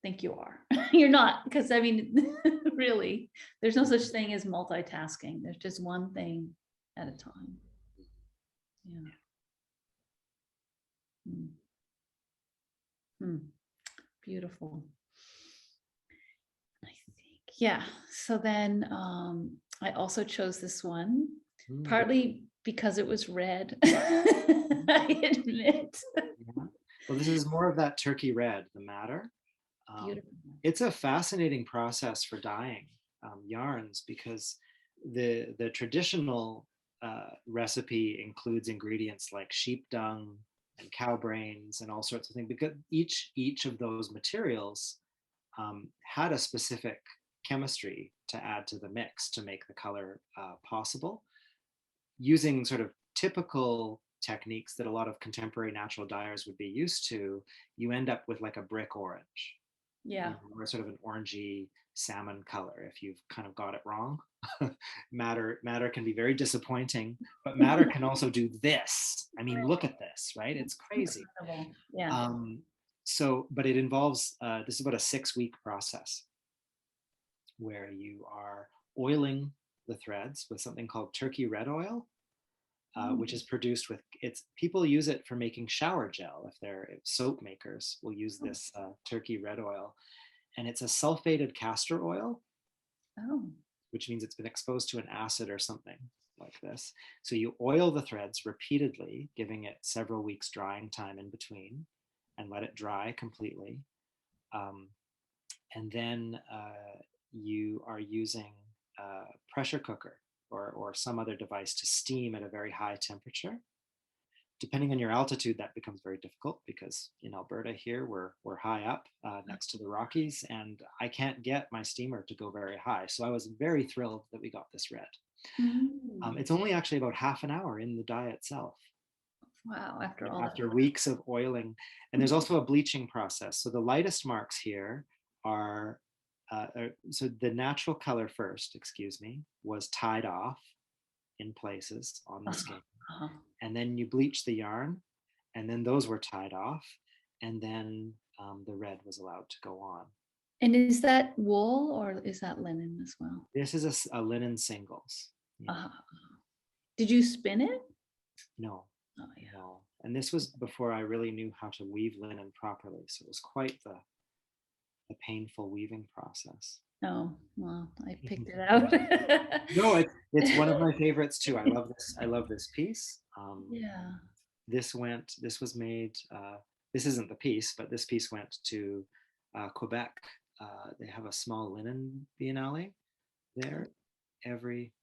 think you are. You're not, because I mean, really, there's no such thing as multitasking. There's just one thing at a time. Yeah. Hmm. Hmm. Beautiful. I think, yeah. So then I also chose this one, Mm, partly because it was red, I admit. yeah. Well, this is more of that turkey red, the madder. Um, Beautiful. it's a fascinating process for dyeing yarns, because the traditional recipe includes ingredients like sheep dung and cow brains and all sorts of things, because each of those materials had a specific chemistry to add to the mix to make the color possible. Using sort of typical techniques that a lot of contemporary natural dyers would be used to, you end up with like a brick orange, Yeah. you know, or sort of an orangey salmon color if you've kind of got it wrong. Madder can be very disappointing, but madder can also do this. I mean, look at this, right? It's crazy. Incredible. Yeah. Um, so, but it involves, this is about a 6-week process where you are oiling the threads with something called turkey red oil, which is produced with, it's, people use it for making shower gel. If soap makers will use this turkey red oil, and it's a sulfated castor oil, Oh. which means it's been exposed to an acid or something like this. So you oil the threads repeatedly, giving it several weeks drying time in between, and let it dry completely. Um, and then you are using a pressure cooker or some other device to steam at a very high temperature. Depending on your altitude, that becomes very difficult, because in Alberta here, we're high up next to the Rockies, and I can't get my steamer to go very high. So I was very thrilled that we got this red. Mm. It's only actually about half an hour in the dye itself, Wow. After all that. after weeks of oiling. And there's also a bleaching process. So the lightest marks here so the natural color first, excuse me, was tied off in places on the skin. Uh-huh. And then you bleach the yarn, and then those were tied off, and then the red was allowed to go on. And is that wool or is that linen as well? This is a linen singles. Yeah. Uh-huh. Did you spin it? No, Oh yeah. no. And this was before I really knew how to weave linen properly, so it was quite the painful weaving process. Oh, well, I picked it out. No, it's one of my favorites too. I love this. I love this piece. Yeah. This was made. This isn't the piece, but this piece went to Quebec. They have a small linen biennale there every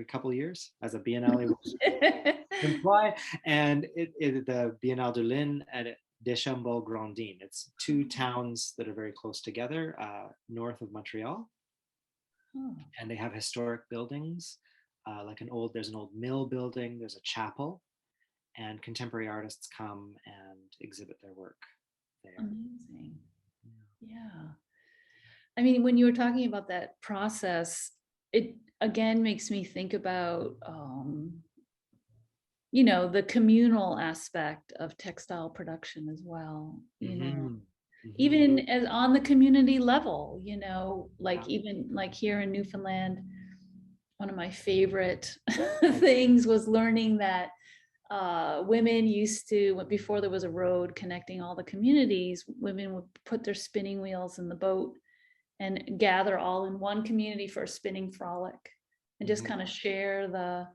couple of years, as a biennale would imply, and the Biennale de Lin at Deschambault-Grandin. It's 2 towns that are very close together, north of Montreal, Oh. and they have historic buildings, like there's an old mill building, there's a chapel, and contemporary artists come and exhibit their work there. Amazing. Yeah. I mean, when you were talking about that process, it again makes me think about, the communal aspect of textile production as well, Mm-hmm. even as on the community level, like Yeah. even like here in Newfoundland, one of my favorite things was learning that women used to, before there was a road connecting all the communities, women would put their spinning wheels in the boat and gather all in one community for a spinning frolic, and just kind of share the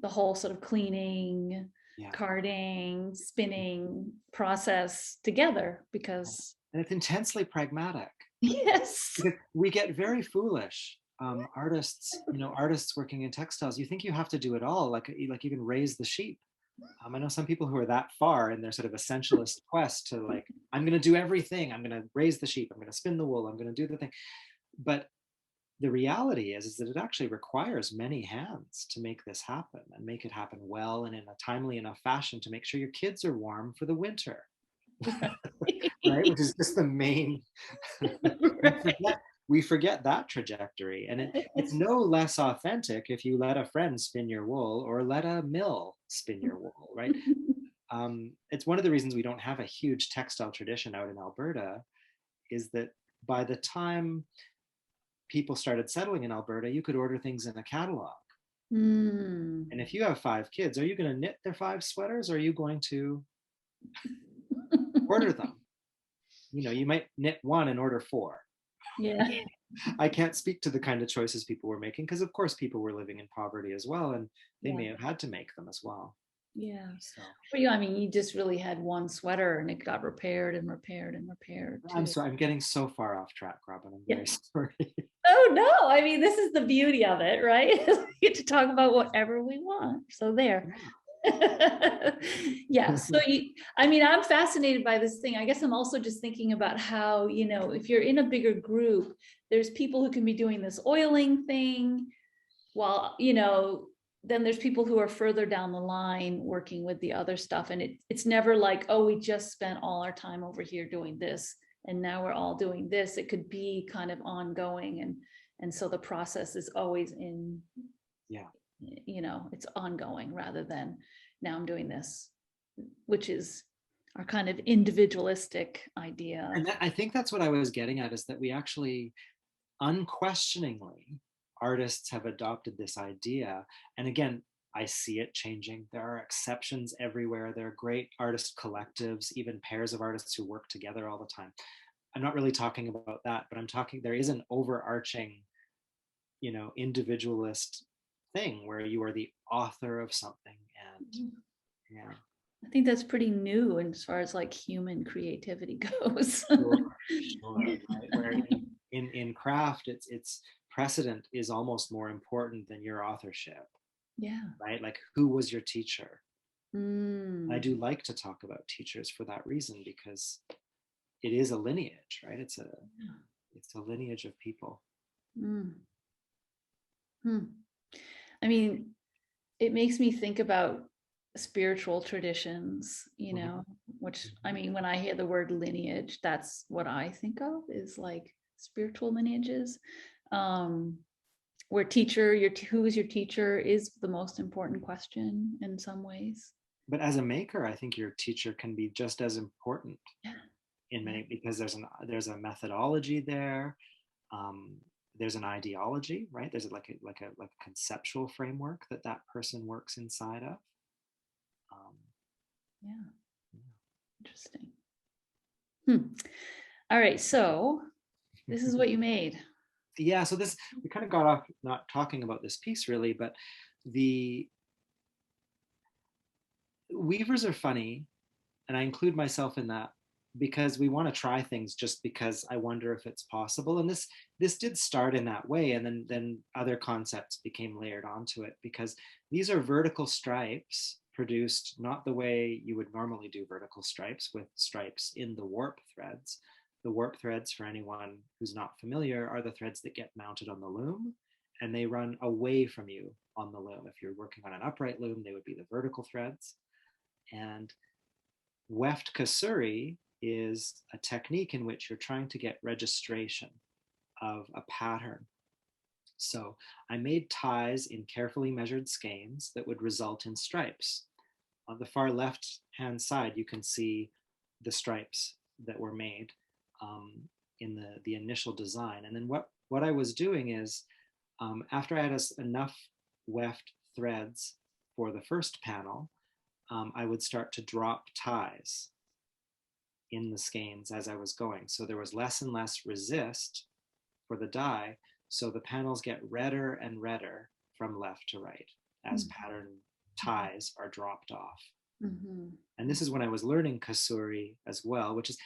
whole sort of cleaning, Yeah. carding, spinning process together, because And it's intensely pragmatic. yes. Because we get very foolish. Artists working in textiles, you think you have to do it all, like even raise the sheep. I know some people who are that far in their sort of essentialist quest to like, I'm going to do everything. I'm going to raise the sheep. I'm going to spin the wool. I'm going to do the thing. But the reality is that it actually requires many hands to make this happen and make it happen well and in a timely enough fashion to make sure your kids are warm for the winter, right? Which is just the main. we forget we forget that trajectory, and it's no less authentic if you let a friend spin your wool or let a mill spin your wool, right? It's one of the reasons we don't have a huge textile tradition out in Alberta, is that by the time people started settling in Alberta, you could order things in a catalog. Mm. And if you have 5 kids, are you going to knit their 5 sweaters, or are you going to order them? You might knit one and order 4. Yeah. I can't speak to the kind of choices people were making, because of course people were living in poverty as well, and they Yeah. may have had to make them as well. Yeah. So Well, yeah, I mean, you just really had one sweater and it got repaired and repaired and repaired I'm too. sorry, I'm getting so far off track, Robin. I'm Yeah. very sorry. Oh no, I mean, this is the beauty of it, right? We get to talk about whatever we want. So there. Yeah. So I mean, I'm fascinated by this thing. I guess I'm also just thinking about how, if you're in a bigger group, there's people who can be doing this oiling thing while, then there's people who are further down the line working with the other stuff. And it's never like, oh, we just spent all our time over here doing this, and now we're all doing this. It could be kind of ongoing. And so the process is always in, Yeah. it's ongoing rather than now I'm doing this, which is our kind of individualistic idea. And I think that's what I was getting at, is that we actually, unquestioningly, artists have adopted this idea. And again, I see it changing. There are exceptions everywhere. There are great artist collectives, even pairs of artists who work together all the time. I'm not really talking about that, but I'm talking, there is an overarching, individualist thing where you are the author of something. And yeah. I think that's pretty new as far as like human creativity goes. Sure, right? Where in craft, it's precedent is almost more important than your authorship. Yeah. Right? Like, who was your teacher? I Mm. do like to talk about teachers for that reason, because it is a lineage, right? It's a lineage of people. Mm. Hmm. I mean, it makes me think about spiritual traditions, which, I mean, when I hear the word lineage, that's what I think of, is like spiritual lineages, where who is your teacher is the most important question in some ways. But as a maker, I think your teacher can be just as important Yeah. in many, because there's a methodology there. There's an ideology, right? There's like a conceptual framework that person works inside of. Yeah. Interesting. All right. So this is what you made. Yeah. So we kind of got off not talking about this piece really, but the weavers are funny, and I include myself in that, because we want to try things just because I wonder if it's possible. And this did start in that way, and then other concepts became layered onto it, because these are vertical stripes produced not the way you would normally do vertical stripes, with stripes in the warp threads. The warp threads, for anyone who's not familiar, are the threads that get mounted on the loom, and they run away from you on the loom. If you're working on an upright loom, they would be the vertical threads. And weft kasuri is a technique in which you're trying to get registration of a pattern. So I made ties in carefully measured skeins that would result in stripes. On the far left hand side, you can see the stripes that were made in the initial design. And then what I was doing is, after I had enough weft threads for the first panel, I would start to drop ties in the skeins as I was going. So there was less and less resist for the dye. So the panels get redder and redder from left to right as pattern ties are dropped off. Mm-hmm. And this is when I was learning kasuri as well, which is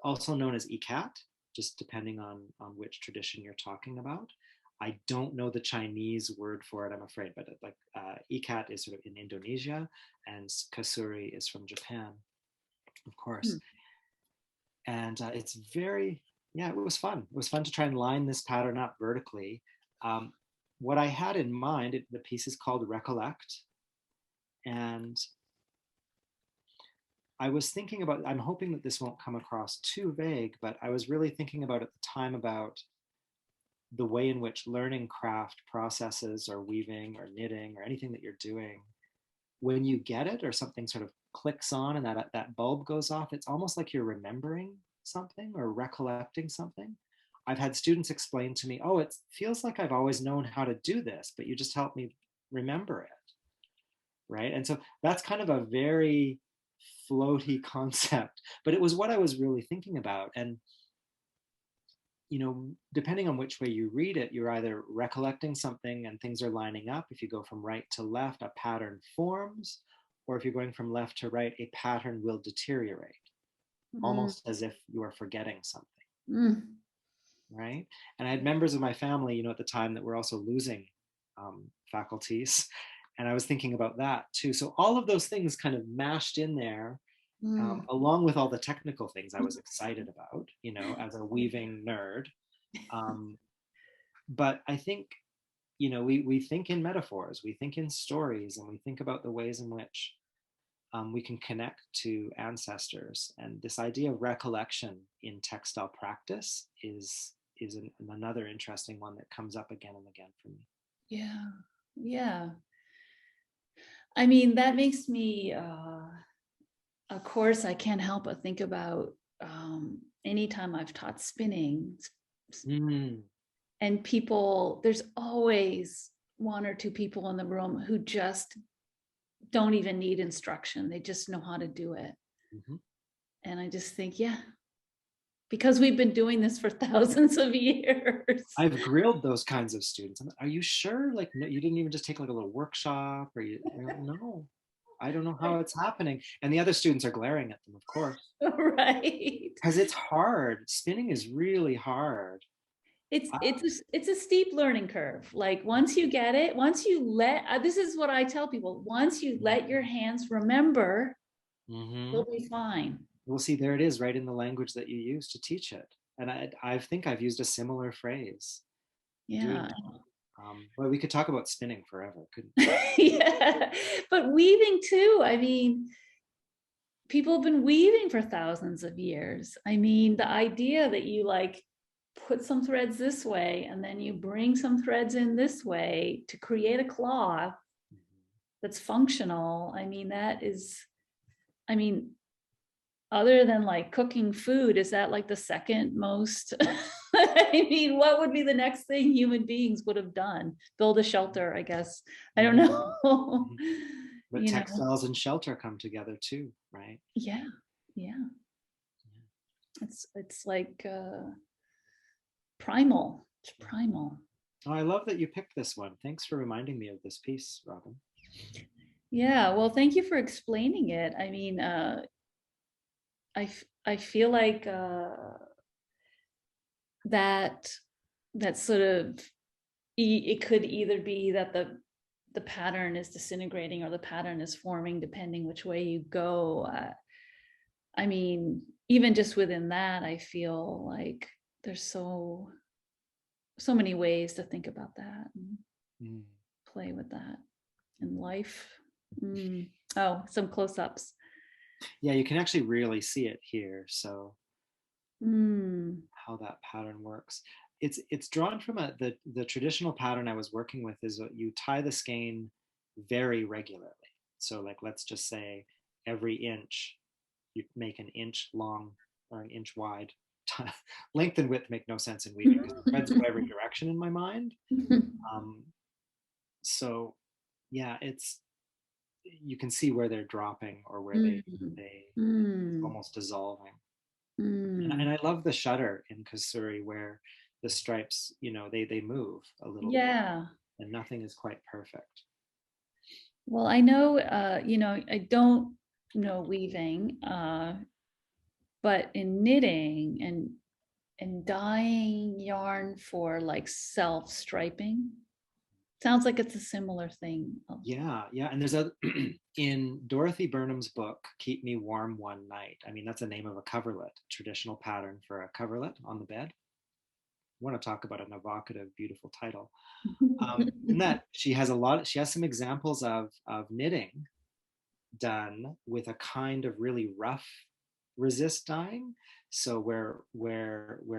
also known as ikat, just depending on which tradition you're talking about. I don't know the Chinese word for it, I'm afraid, but like ikat is sort of in Indonesia, and kasuri is from Japan, of course. Hmm. And it's very, yeah, it was fun. It was fun to try and line this pattern up vertically. Um, what I had in mind, the piece is called Recollect. And I was thinking about, I'm hoping that this won't come across too vague, but I was really thinking about at the time about the way in which learning craft processes or weaving or knitting or anything that you're doing, when you get it or something sort of clicks on and that bulb goes off, it's almost like you're remembering something or recollecting something. I've had students explain to me, oh, it feels like I've always known how to do this, but you just helped me remember it. Right. And so that's kind of a very floaty concept, but it was what I was really thinking about. And you know, depending on which way you read it, you're either recollecting something and things are lining up. If you go from right to left, a pattern forms, or if you're going from left to right, a pattern will deteriorate, Mm, almost as if you are forgetting something, mm. right? And I had members of my family, you know, at the time that were also losing faculties, and I was thinking about that too. So all of those things kind of mashed in there, Mm. along with all the technical things I was excited about, you know, as a weaving nerd. Um, but I think, you know, we think in metaphors, we think in stories, and we think about the ways in which we can connect to ancestors. And this idea of recollection in textile practice is another interesting one that comes up again and again for me. Yeah, yeah. I mean, that makes me, of course, I can't help but think about anytime I've taught spinning Mm, and people, there's always one or two people in the room who just don't even need instruction. They just know how to do it. mhm. And I just think, yeah, because we've been doing this for thousands of years. I've grilled those kinds of students. Are you sure? Like, no, you didn't even just take like a little workshop, or you're like, no, I don't know how it's happening. And the other students are glaring at them, of course, Right. because it's hard. Spinning is really hard. It's a steep learning curve. Like once you get it, once you let this is what I tell people, once you let your hands remember, Mm-hmm. you'll be fine. We'll see, there it is, right in the language that you use to teach it. And I think I've used a similar phrase doing Yeah. that. But we could talk about spinning forever, couldn't Yeah. But weaving too. I mean, people have been weaving for thousands of years. I mean, the idea that you like put some threads this way and then you bring some threads in this way to create a cloth we? that's functional. I mean, that is, I mean, other than like cooking food, is that like the second most? I mean, what would be the next thing human beings would have done? Build a shelter, I guess. I don't Mhm. know. Mhm. But You know, textiles and shelter come together too, right? yeah, yeah. It's like primal. It's primal. Oh, I love that you picked this one. Thanks for reminding me of this piece, Robin. Yeah, well, thank you for explaining it. I mean, I feel like that that sort of it could either be that the pattern is disintegrating or the pattern is forming, depending which way you go. I mean, even just within that, I feel like there's so many ways to think about that and Mm. play with that in life. Mm. Oh, some close-ups. Yeah, you can actually really see it here. So Mm. how that pattern works. It's drawn from the traditional pattern I was working with is you tie the skein very regularly. So like let's just say every inch you make an inch long or an inch wide. Length and width make no sense in weaving because the threads go every direction in my mind. Um, so yeah, it's you can see where they're dropping or where Mm. they Mm. almost dissolving. And Mm. I love the shutter in Kasuri where the stripes, you know, they move a little bit Yeah. and nothing is quite perfect. Well, I know, I don't know weaving, but in knitting and And dyeing yarn for like self-striping. Sounds like it's a similar thing. Yeah, yeah. And there's a in Dorothy Burnham's book, Keep Me Warm One Night. I mean, that's the name of a coverlet, traditional pattern for a coverlet on the bed. I want to talk about an evocative, beautiful title. In that she has she has some examples of knitting done with a kind of really rough resist dyeing. So where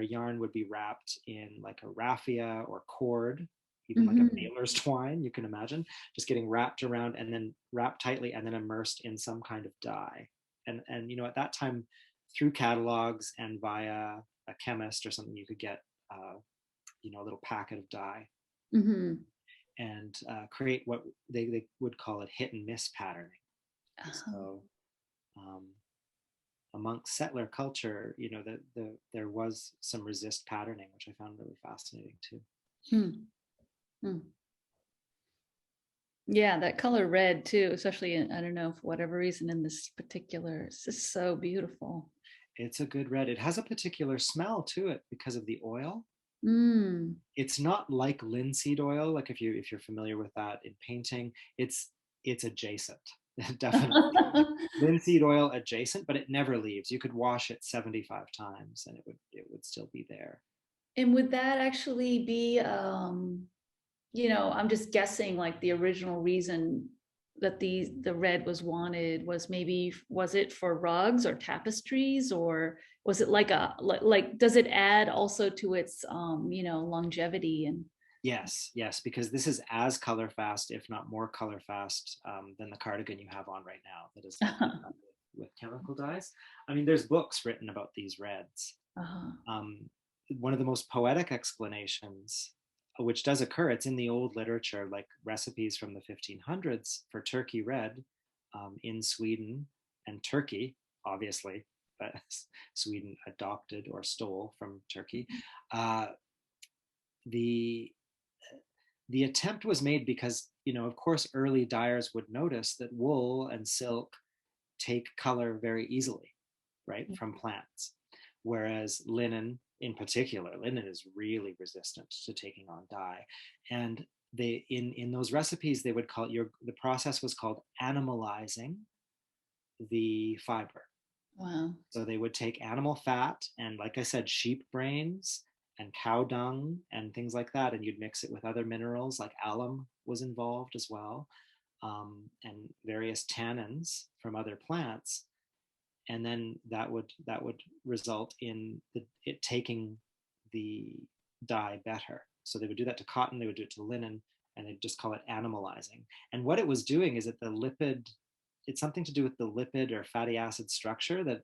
yarn would be wrapped in like a raffia or cord, even like a baler's twine, you can imagine, just getting wrapped around and then wrapped tightly and then immersed in some kind of dye. And you know, at that time, through catalogs and via a chemist or something, you could get you know, a little packet of dye. And create what they would call it hit and miss patterning. So amongst settler culture, you know, there was some resist patterning, which I found really fascinating too. Yeah, that color red too, especially in, I don't know, for whatever reason in this particular, it's just so beautiful. It's a good red. It has a particular smell to it because of the oil. It's not like linseed oil, like if you're familiar with that in painting, it's adjacent. Definitely linseed oil adjacent, but it never leaves. You could wash it 75 times and it would still be there. And would that actually be, you know, I'm just guessing like the original reason that the red was wanted was maybe, was it for rugs or tapestries, or was it like like does it add also to its you know, longevity? And Yes, because this is as color fast, if not more color fast, than the cardigan you have on right now that is with chemical dyes. I mean, there's books written about these reds. One of the most poetic explanations, which does occur, it's in the old literature, like recipes from the 1500s for Turkey red in Sweden and Turkey, obviously, but Sweden adopted or stole from Turkey. The attempt was made because, you know, of course, early dyers would notice that wool and silk take color very easily, right, from plants. Whereas linen, in particular, linen is really resistant to taking on dye. And they in those recipes, they would call it the process was called animalizing the fiber. wow. So they would take animal fat and, like I said, sheep brains and cow dung and things like that, and you'd mix it with other minerals, like alum was involved as well, and various tannins from other plants, and then that would result in it taking the dye better. So they would do that to cotton, they would do it to linen, and they just call it animalizing. And what it was doing is that it's something to do with the lipid or fatty acid structure, that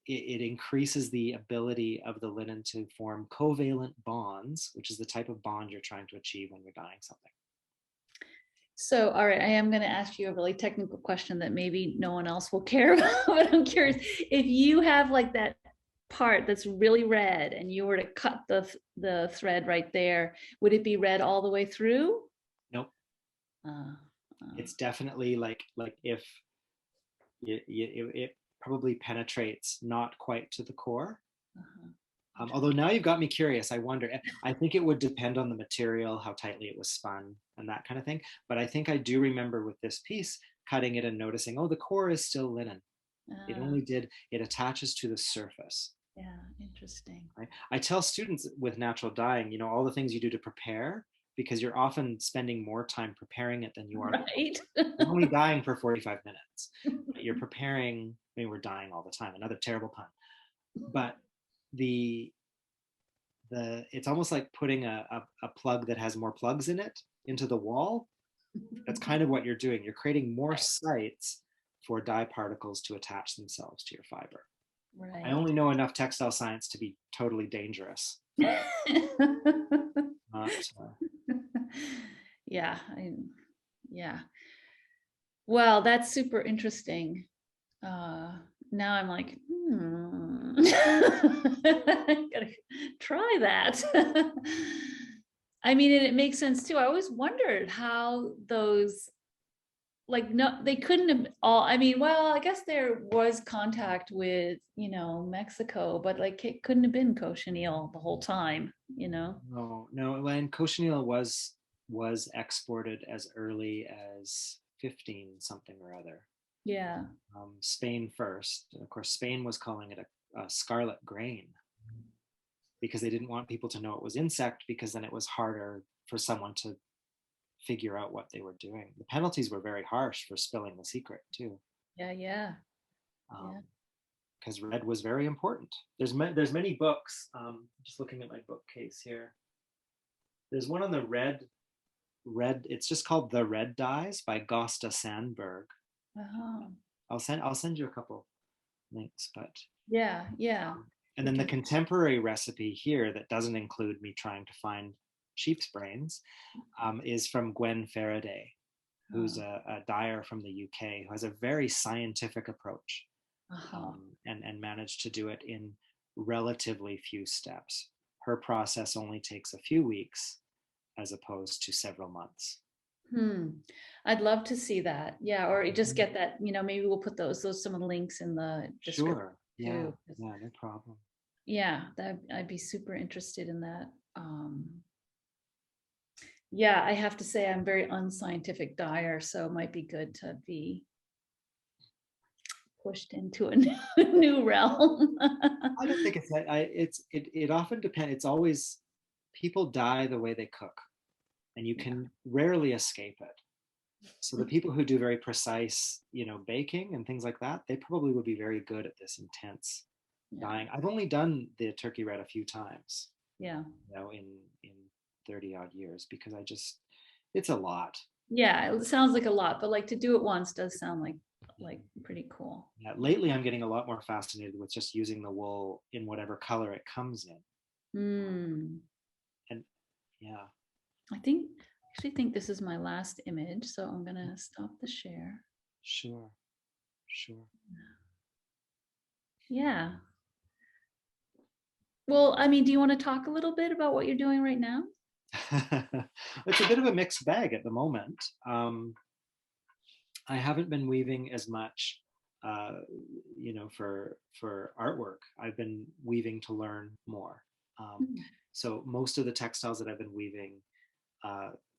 it increases the ability of the linen to form covalent bonds, which is the type of bond you're trying to achieve when you're dyeing something. So, all right, I am going to ask you a really technical question that maybe no one else will care about, but I'm curious, if you have like that part that's really red and you were to cut the thread right there, would it be red all the way through? Nope. It's definitely like if it probably penetrates not quite to the core. Although now you've got me curious, I wonder, I think it would depend on the material, how tightly it was spun and that kind of thing. But I think I do remember with this piece, cutting it and noticing, oh, the core is still linen. It attaches to the surface. Yeah, interesting. Right? I tell students with natural dyeing, you know, all the things you do to prepare, because you're often spending more time preparing it than you are. Right. You're only dyeing for 45 minutes. You're preparing, I mean, we're dyeing all the time, another terrible pun. But it's almost like putting a plug that has more plugs in it into the wall. That's kind of what you're doing. You're creating more sites for dye particles to attach themselves to your fiber. Right. I only know enough textile science to be totally dangerous. Yeah. Well, that's super interesting. Now I'm like, gotta try that. I mean, and it makes sense too. I always wondered how those like, no, they couldn't have all, I mean, well, I guess there was contact with, Mexico, but like it couldn't have been cochineal the whole time, No. And cochineal was exported as early as 15 something or other. Yeah. Spain first. And of course, Spain was calling it a scarlet grain because they didn't want people to know it was insect, because then it was harder for someone to figure out what they were doing. The penalties were very harsh for spilling the secret too, Yeah. Yeah. Yeah. because red was very important. There's many books. Just looking at my bookcase here. There's one on the red. It's just called The Red Dyes by Gosta Sandberg. Uh-huh. I'll send you a couple links, but Yeah. Yeah. and then the contemporary recipe here that doesn't include me trying to find sheep's brains is from Gwen Faraday, who's a dyer from the UK who has a very scientific approach, Uh-huh. and managed to do it in relatively few steps. Her process only takes a few weeks as opposed to several months. I'd love to see that. Yeah, or you just get that, maybe we'll put those some of the links in the description Sure. Yeah. too. Yeah. No problem. Yeah, I'd be super interested in that. Yeah, I have to say I'm very unscientific dyer, so it might be good to be pushed into a new realm. I don't think it's that. It often depends. It's always, people dye the way they cook, and you can rarely escape it. So the people who do very precise, baking and things like that, they probably would be very good at this intense dyeing. I've only done the turkey red a few times, Yeah. in 30 odd years, because it's a lot. Yeah, it sounds like a lot, but like to do it once does sound like pretty cool. Yeah, lately I'm getting a lot more fascinated with just using the wool in whatever color it comes in. And yeah. I actually think this is my last image, so I'm gonna stop the share. Sure. Yeah. Well, I mean, do you want to talk a little bit about what you're doing right now? It's a bit of a mixed bag at the moment. I haven't been weaving as much, for artwork. I've been weaving to learn more. So most of the textiles that I've been weaving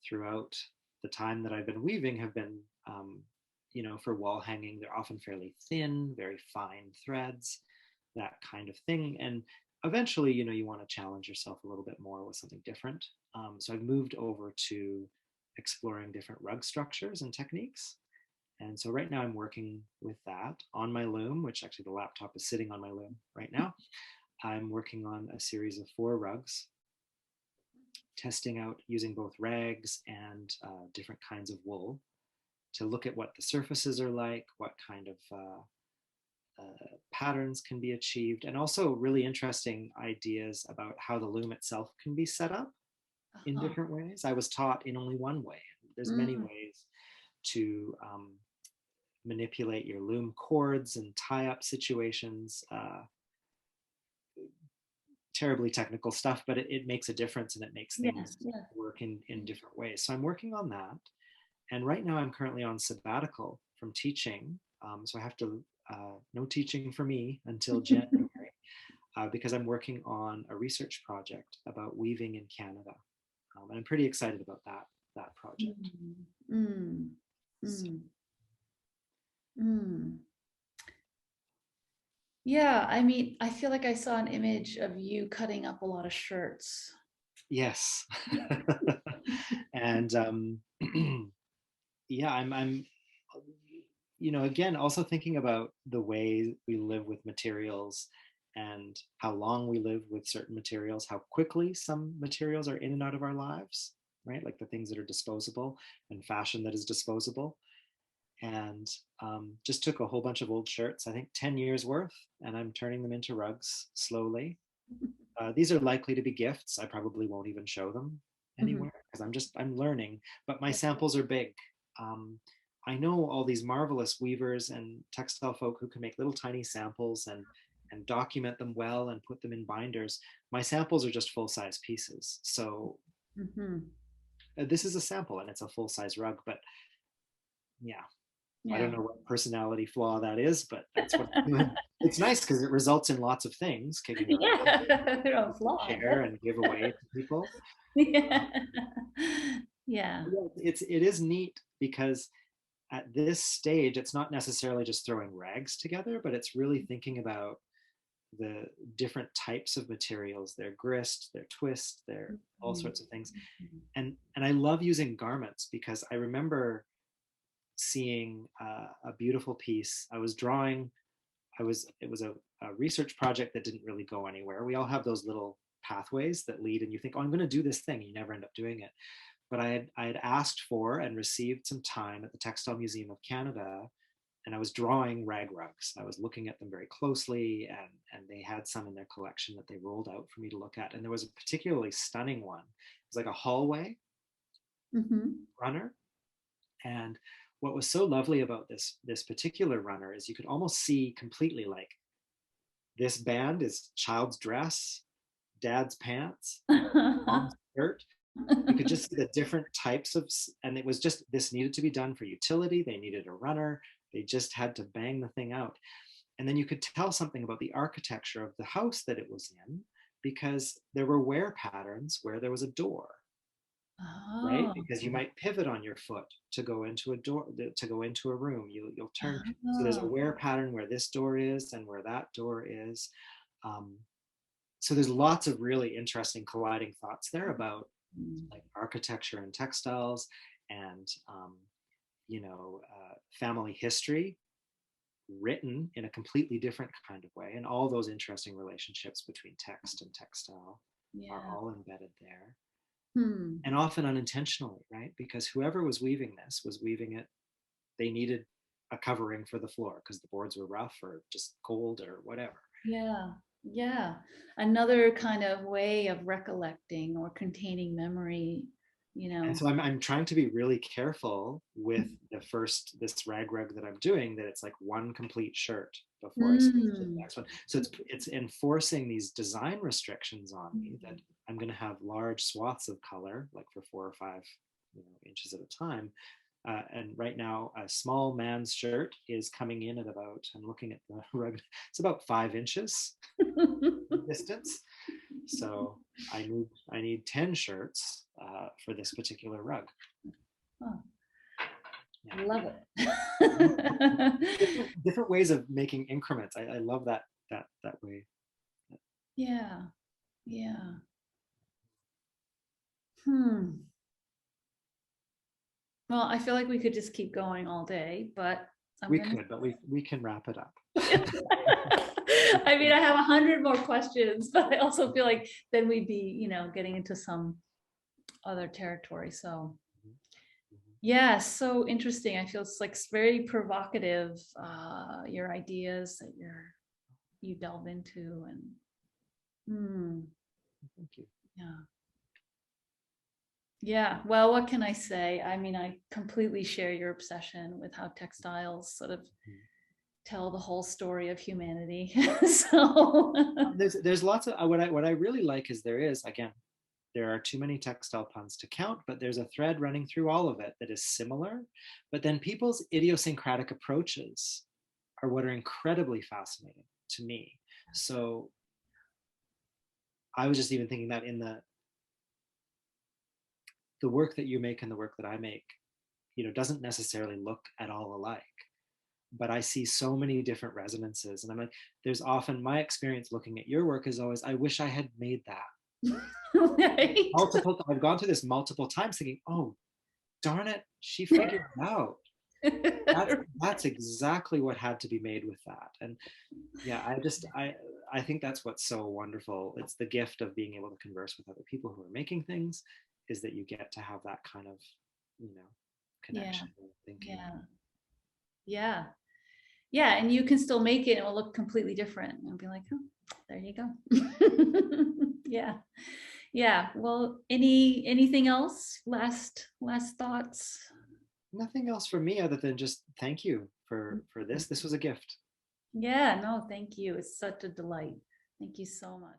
throughout the time that I've been weaving have been, for wall hanging. They're often fairly thin, very fine threads, that kind of thing. And eventually, you want to challenge yourself a little bit more with something different. So I've moved over to exploring different rug structures and techniques. And so right now I'm working with that on my loom, which actually the laptop is sitting on my loom right now. I'm working on a series of 4 rugs, testing out using both rags and different kinds of wool to look at what the surfaces are like, what kind of patterns can be achieved, and also really interesting ideas about how the loom itself can be set up in different ways. I was taught in only one way. There's many ways to manipulate your loom cords and tie up situations. Terribly technical stuff, but it makes a difference, and it makes things work in different ways. So I'm working on that. And right now I'm currently on sabbatical from teaching. So I have to, no teaching for me until January, because I'm working on a research project about weaving in Canada. And I'm pretty excited about that project. Yeah, I mean, I feel like I saw an image of you cutting up a lot of shirts. Yes. And yeah, I'm again, also thinking about the way we live with materials and how long we live with certain materials, how quickly some materials are in and out of our lives, right? Like the things that are disposable and fashion that is disposable. And just took a whole bunch of old shirts, I think 10 years worth, and I'm turning them into rugs slowly. These are likely to be gifts. I probably won't even show them anywhere because I'm learning, but my samples are big. I know all these marvelous weavers and textile folk who can make little tiny samples and document them well and put them in binders. My samples are just full-size pieces. So this is a sample and it's a full-size rug, but yeah, I don't Yeah. know what personality flaw that is, but that's what it's nice because it results in lots of things kicking around Yeah. They're all flawed. share and give away to people. Yeah. Yeah. Yeah, it is neat because at this stage, it's not necessarily just throwing rags together, but it's really thinking about the different types of materials, their grist, their twist, their all Mhm. sorts of things. And I love using garments because I remember seeing a beautiful piece. I was drawing. It was a research project that didn't really go anywhere. We all have those little pathways that lead, and you think, oh, I'm going to do this thing. You never end up doing it. But I had asked for and received some time at the Textile Museum of Canada, and I was drawing rag rugs. I was looking at them very closely, and they had some in their collection that they rolled out for me to look at. And there was a particularly stunning one. It was like a hallway Mhm. runner. And what was so lovely about this particular runner is you could almost see completely like this band is child's dress, dad's pants, mom's shirt. You could just see the different types of, and it was just, this needed to be done for utility. They needed a runner. They just had to bang the thing out. And then you could tell something about the architecture of the house that it was in because there were wear patterns where there was a door, right? Oh. Because you might pivot on your foot to go into a door, to go into a room. You'll turn. So there's a Oh. wear pattern where this door is and where that door is. Um, so there's lots of really interesting colliding thoughts there about Mm. like architecture and textiles and family history written in a completely different kind of way, and all those interesting relationships between text and textile are Yeah. all embedded there, Hmm. and often unintentionally, right? Because whoever was weaving this was weaving it, they needed a covering for the floor because the boards were rough or just cold or whatever. Yeah. Yeah. Another kind of way of recollecting or containing memory, you And know. so I'm trying to be really careful with this rag rug that I'm doing, that it's like one complete shirt before I switch to the Mm. next one. So it's enforcing these design restrictions on me that I'm going to have large swaths of color, like for 4 or 5 inches at a time. And right now, a small man's shirt is coming in at about, I'm looking at the rug, it's about 5 inches distance. So I need 10 shirts for this particular rug. Oh, Yeah. I love it. Different ways of making increments. I love that way. Yeah. Yeah. Hmm. Well, I feel like we could just keep going all day, but I'm We gonna. could, but we can wrap it up. I mean, I have 100 more questions, but I also feel like then we'd be, getting into some other territory. So yeah, so interesting. I feel it's like very provocative, your ideas that you delve into, and Thank you. yeah. Yeah, well, what can I say? I mean, I completely share your obsession with how textiles sort of tell the whole story of humanity. So There's lots of what I really like is there are too many textile puns to count, but there's a thread running through all of it that is similar. But then people's idiosyncratic approaches are what are incredibly fascinating to me. So I was just even thinking that in the work that you make and the work that I make, doesn't necessarily look at all alike. But I see so many different resonances. And I'm like, there's often my experience looking at your work is always, I wish I had made that. right. I've gone through this multiple times thinking, oh, darn it, she figured it out. That's exactly what had to be made with that. And yeah, I think that's what's so wonderful. It's the gift of being able to converse with other people who are making things, is that you get to have that kind of, Yeah, connection and thinking. yeah, yeah, yeah. And you can still make it, and it'll look completely different. And I'll be like, oh, there you go. Yeah, yeah. Well, anything else? Last thoughts? Nothing else for me other than just thank you for this. This was a gift. Yeah, no, thank you. It's such a delight. Thank you so much.